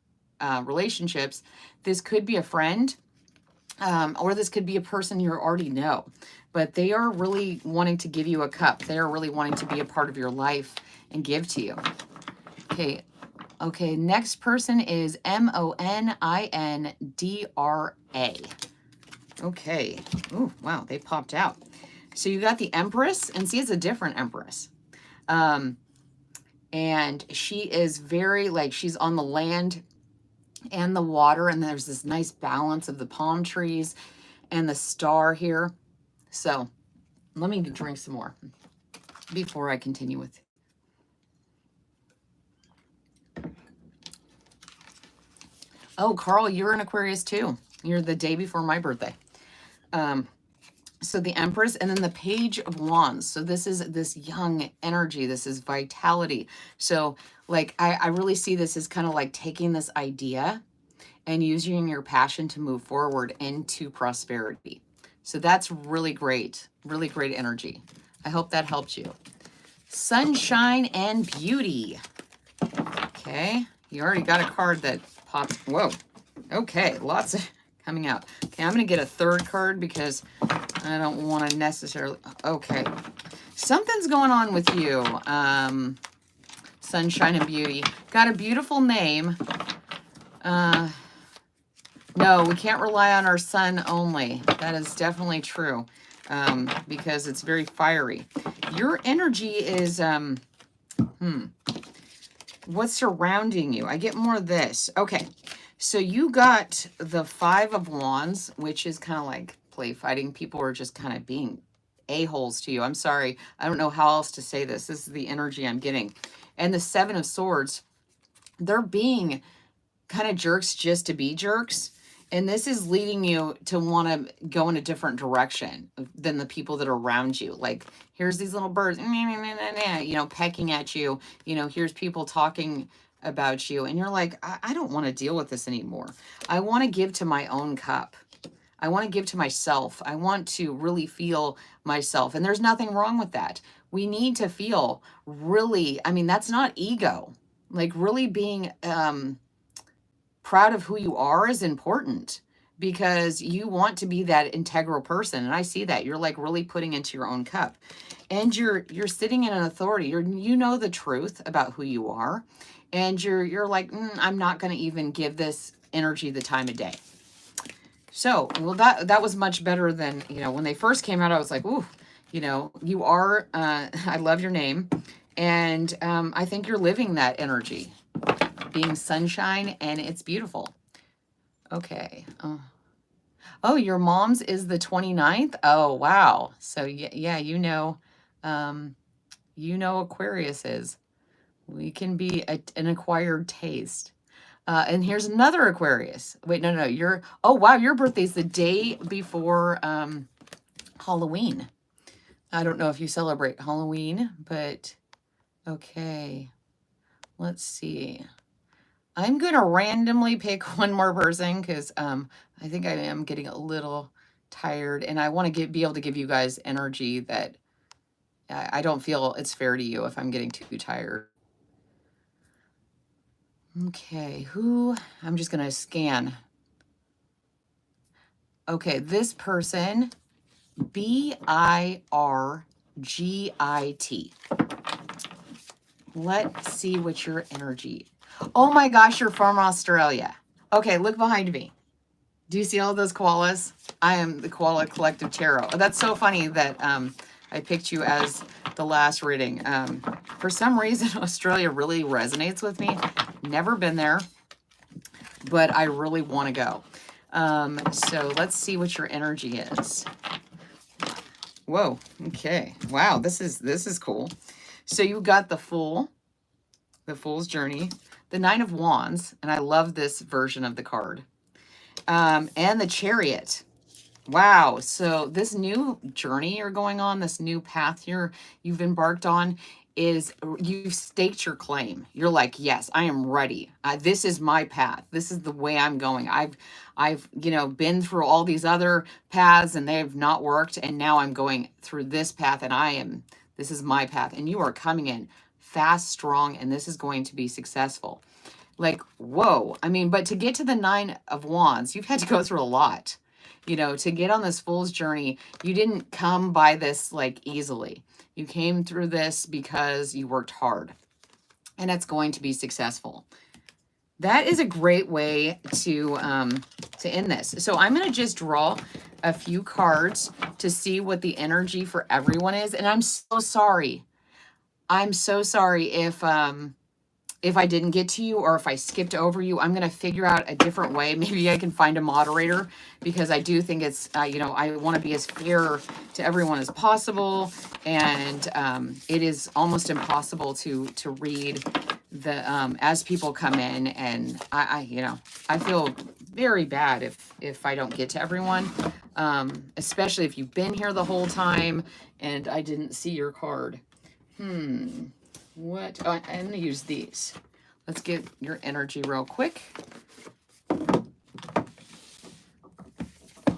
relationships, this could be a friend, or this could be a person you already know, but they are really wanting to give you a cup. They are really wanting to be a part of your life and give to you. Okay. Okay. Next person is Monindra. Okay. Oh, wow. They popped out. So you got the Empress, and see, it's a different Empress. And she is very, like, she's on the land and the water, and there's this nice balance of the palm trees and the star here. So let me drink some more before I continue with. Oh, Carl, you're an Aquarius too. You're the day before my birthday. So the Empress, and then the Page of Wands. So this is this young energy. This is vitality. So like, I really see this as kind of like taking this idea and using your passion to move forward into prosperity. So that's really great energy. I hope that helped you. Sunshine and Beauty. Okay, you already got a card that popped. Whoa. Okay, lots of coming out. Okay, I'm going to get a third card because I don't want to necessarily. Okay, something's going on with you. Sunshine and Beauty. Got a beautiful name. No, we can't rely on our sun only. That is definitely true, because it's very fiery. Your energy is, what's surrounding you? I get more of this. Okay, so you got the Five of Wands, which is kind of like play fighting. People are just kind of being a-holes to you. I'm sorry. I don't know how else to say this. This is the energy I'm getting. And the Seven of Swords, they're being kind of jerks just to be jerks. And this is leading you to want to go in a different direction than the people that are around you. Like, here's these little birds, you know, pecking at you. You know, here's people talking about you. And you're like, I don't want to deal with this anymore. I want to give to my own cup. I want to give to myself. I want to really feel myself. And there's nothing wrong with that. We need to feel really, I mean, that's not ego. Like, really being proud of who you are is important, because you want to be that integral person. And I see that you're like really putting into your own cup, and you're sitting in an authority. You know the truth about who you are, and you're like, I'm not going to even give this energy the time of day. So, well, that was much better than, you know, when they first came out, I was like, ooh, you know, you are, I love your name. And I think you're living that energy, being sunshine, and it's beautiful. Okay. Oh, your mom's is the 29th? Oh, wow. So yeah, you know Aquarius is. We can be an acquired taste. And here's another Aquarius. Wait, no, you're, oh wow, your birthday's the day before Halloween. I don't know if you celebrate Halloween, but okay. Let's see. I'm going to randomly pick one more person because I think I am getting a little tired, and I want to be able to give you guys energy that I don't feel it's fair to you if I'm getting too tired. Okay, I'm just going to scan. Okay, this person, Birgit. Let's see what your energy. Oh my gosh, you're from Australia. Okay, look behind me. Do you see all those koalas? I am the Koala Collective Tarot. Oh, that's so funny that I picked you as the last reading. For some reason, Australia really resonates with me. Never been there, but I really want to go. So let's see what your energy is. Whoa. Okay. Wow. This is cool. So you got the Fool, the Fool's Journey, the Nine of Wands, and I love this version of the card. And the Chariot. Wow. So this new journey you're going on, this new path you've embarked on, is you've staked your claim. You're like, yes, I am ready. This is my path. This is the way I'm going. I've been through all these other paths and they've not worked, and now I'm going through this path, and this is my path. And you are coming in fast, strong, and this is going to be successful. Like, whoa. I mean, but to get to the 9 of Wands, you've had to go through a lot. You know, to get on this Fool's journey, you didn't come by this like easily. You came through this because you worked hard, and it's going to be successful. That is a great way to end this. So I'm going to just draw a few cards to see what the energy for everyone is. And I'm so sorry. I'm so sorry if I didn't get to you or if I skipped over you. I'm going to figure out a different way. Maybe I can find a moderator, because I do think it's, you know, I want to be as fair to everyone as possible. And it is almost impossible to read the as people come in, and I you know, I feel very bad if I don't get to everyone, especially if you've been here the whole time and I didn't see your card. What? Oh, I'm gonna use these. Let's get your energy real quick.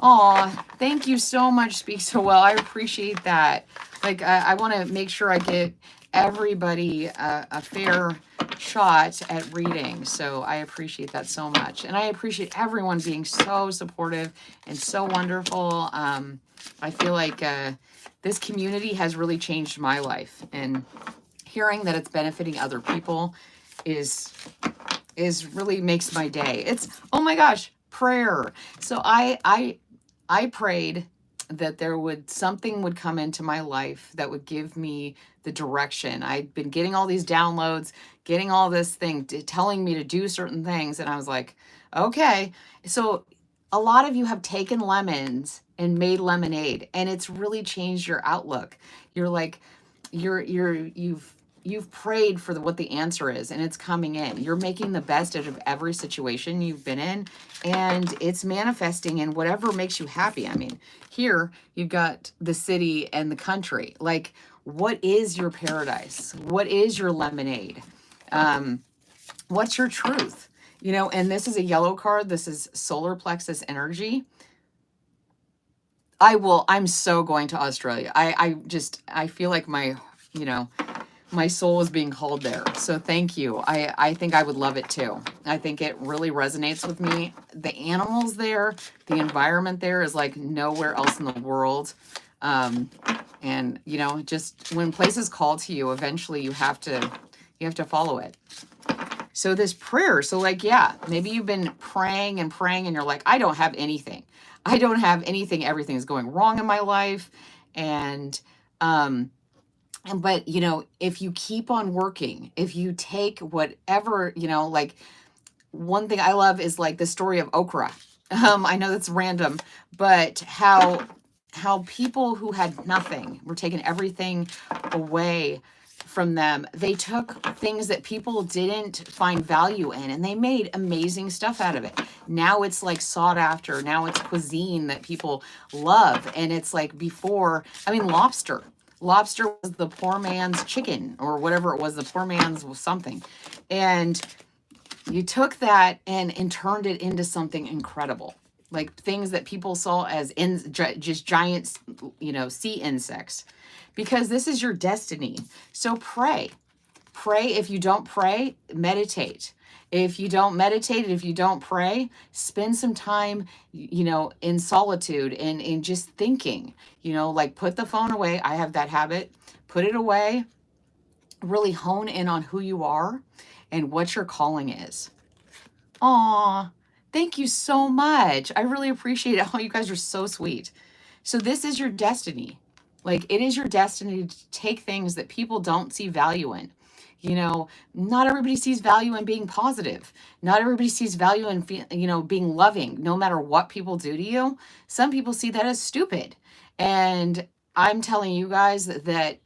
Aw, thank you so much, Speak So Well. I appreciate that. Like, I want to make sure I get everybody a fair shot at reading. So I appreciate that so much. And I appreciate everyone being so supportive and so wonderful. I feel like this community has really changed my life. And hearing that it's benefiting other people is really makes my day. It's, oh my gosh, prayer. So I prayed that something would come into my life that would give me the direction. I'd been getting all these downloads, getting all this thing telling me to do certain things. And I was like, okay. So a lot of you have taken lemons and made lemonade, and it's really changed your outlook. You're like, you've prayed for what the answer is, and it's coming in. You're making the best out of every situation you've been in, and it's manifesting in whatever makes you happy. I mean, here you've got the city and the country. Like, what is your paradise? What is your lemonade? What's your truth? You know, and this is a yellow card. This is solar plexus energy. I'm so going to Australia. I feel like my, you know, my soul is being called there. So thank you. I think I would love it too. I think it really resonates with me. The animals there, the environment there is like nowhere else in the world. And you know, just when places call to you, eventually you have to follow it. So this prayer, so like, yeah, maybe you've been praying and praying and you're like, I don't have anything. I don't have anything. Everything's going wrong in my life. But, you know, if you keep on working, if you take whatever, you know, like one thing I love is like the story of okra. I know that's random, but how people who had nothing were taking everything away from them. They took things that people didn't find value in, and they made amazing stuff out of it. Now it's like sought after. Now it's cuisine that people love. And it's like before, I mean, lobster was the poor man's chicken, or whatever it was, the poor man's was something. And you took that and turned it into something incredible. Like things that people saw as just giant, you know, sea insects, because this is your destiny. So pray. If you don't pray, meditate. If you don't meditate, if you don't pray, spend some time, you know, in solitude and in just thinking, you know, like put the phone away. I have that habit. Put it away. Really hone in on who you are and what your calling is. Aw, thank you so much. I really appreciate it. Oh, you guys are so sweet. So this is your destiny. Like, it is your destiny to take things that people don't see value in. You know, not everybody sees value in being positive. Not everybody sees value in, you know, being loving, no matter what people do to you. Some people see that as stupid. And I'm telling you guys that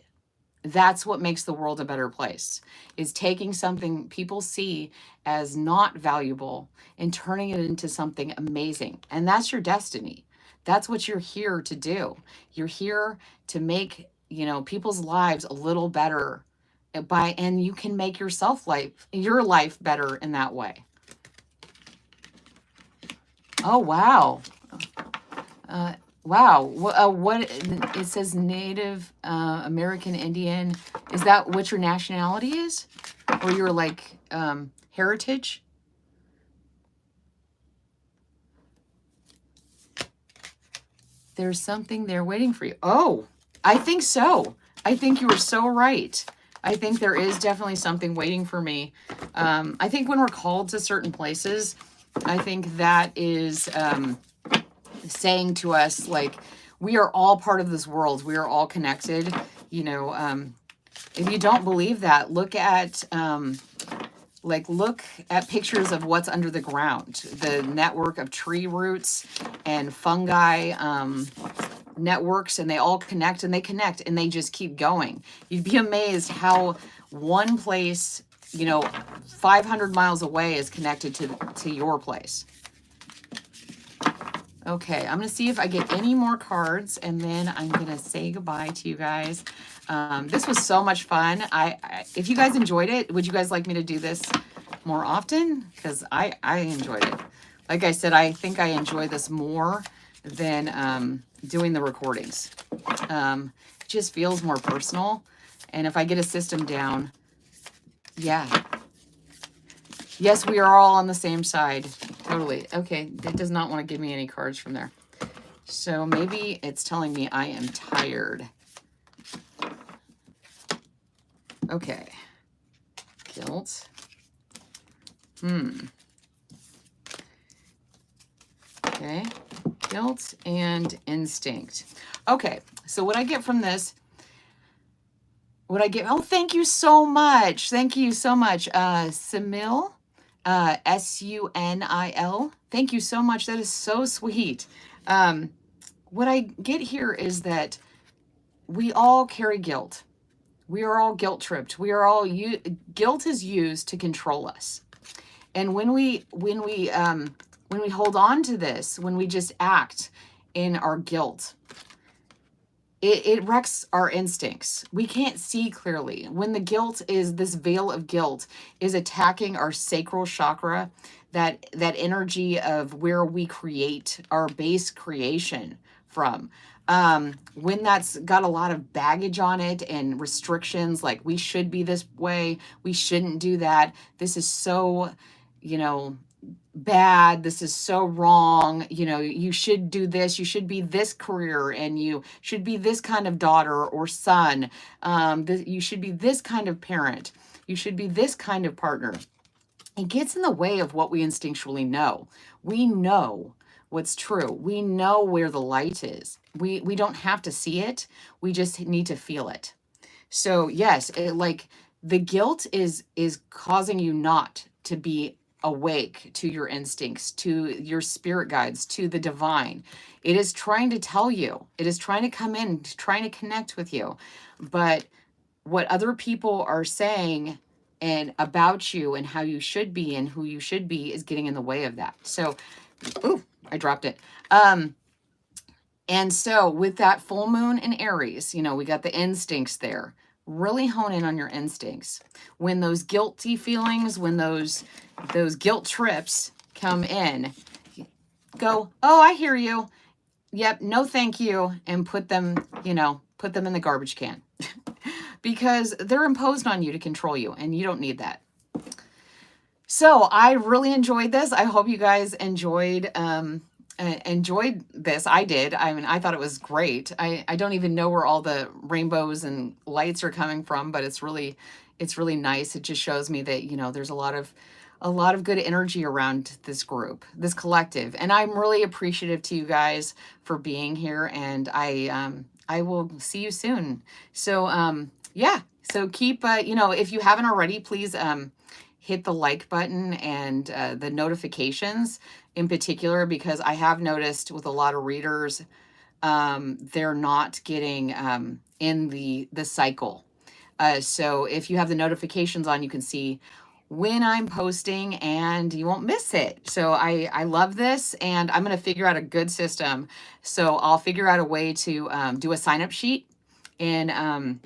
that's what makes the world a better place, is taking something people see as not valuable and turning it into something amazing. And that's your destiny. That's what you're here to do. You're here to make, you know, people's lives a little better and you can make your life better in that way. Oh, wow. Wow. What it says Native American Indian. Is that what your nationality is? Or your like heritage? There's something there waiting for you. Oh, I think so. I think you were so right. I think there is definitely something waiting for me. I think when we're called to certain places, I think that is saying to us, like, we are all part of this world. We are all connected. You know, if you don't believe that, look at look at pictures of what's under the ground, the network of tree roots and fungi networks, and they all connect and they connect and they just keep going. You'd be amazed how one place, you know, 500 miles away is connected to your place. Okay, I'm going to see if I get any more cards, and then I'm going to say goodbye to you guys. This was so much fun. If you guys enjoyed it, would you guys like me to do this more often? Because I enjoyed it. Like I said, I think I enjoy this more than doing the recordings. It just feels more personal. And if I get a system down, yeah. Yes, we are all on the same side. Totally. Okay, it does not want to give me any cards from there. So maybe it's telling me I am tired. Okay. Guilt. Okay. Guilt and instinct. Okay, so what I get from this, oh, thank you so much. Thank you so much. Sunil, Sunil. Thank you so much. That is so sweet. What I get here is that we all carry guilt. We are all guilt tripped. We are all guilt is used to control us. And when we hold on to this, when we just act in our guilt, it wrecks our instincts. We can't see clearly. When the guilt is, this veil of guilt is attacking our sacral chakra, that energy of where we create our base creation from. When that's got a lot of baggage on it and restrictions, like we should be this way, we shouldn't do that. This is so, you know, bad, this is so wrong, you know, you should do this, you should be this career, and you should be this kind of daughter or son, you should be this kind of parent, you should be this kind of partner. It gets in the way of what we instinctually know. We know what's true. We know where the light is. We don't have to see it, we just need to feel it. So yes, like the guilt is causing you not to be awake to your instincts, to your spirit guides, to the divine. It is trying to tell you, it is trying to come in, trying to connect with you. But what other people are saying and about you and how you should be and who you should be is getting in the way of that. So, ooh, I dropped it. And so with that full moon in Aries, you know, we got the instincts there. Really hone in on your instincts. When those guilty feelings, when those guilt trips come in, go, oh, I hear you. Yep, no thank you, and put them, you know, put them in the garbage can. Because they're imposed on you to control you, and you don't need that. So I really enjoyed this. I hope you guys enjoyed this. I did. I mean, I thought it was great. I don't even know where all the rainbows and lights are coming from, but it's really nice. It just shows me that, you know, there's a lot of good energy around this group, this collective. And I'm really appreciative to you guys for being here, and I will see you soon. So yeah, so keep you know, if you haven't already, please hit the like button and the notifications in particular, because I have noticed with a lot of readers, they're not getting in the cycle. So if you have the notifications on, you can see when I'm posting and you won't miss it. So I love this, and I'm going to figure out a good system. So I'll figure out a way to do a sign up sheet, and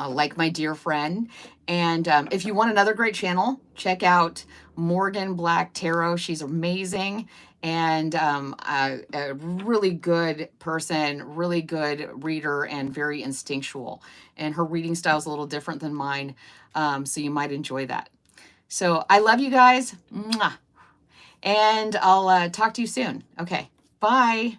like my dear friend. And if you want another great channel, check out Morgan Black Tarot. She's amazing and a really good person, really good reader, and very instinctual. And her reading style is a little different than mine, so you might enjoy that. So I love you guys. Mwah. And I'll talk to you soon. Okay, bye.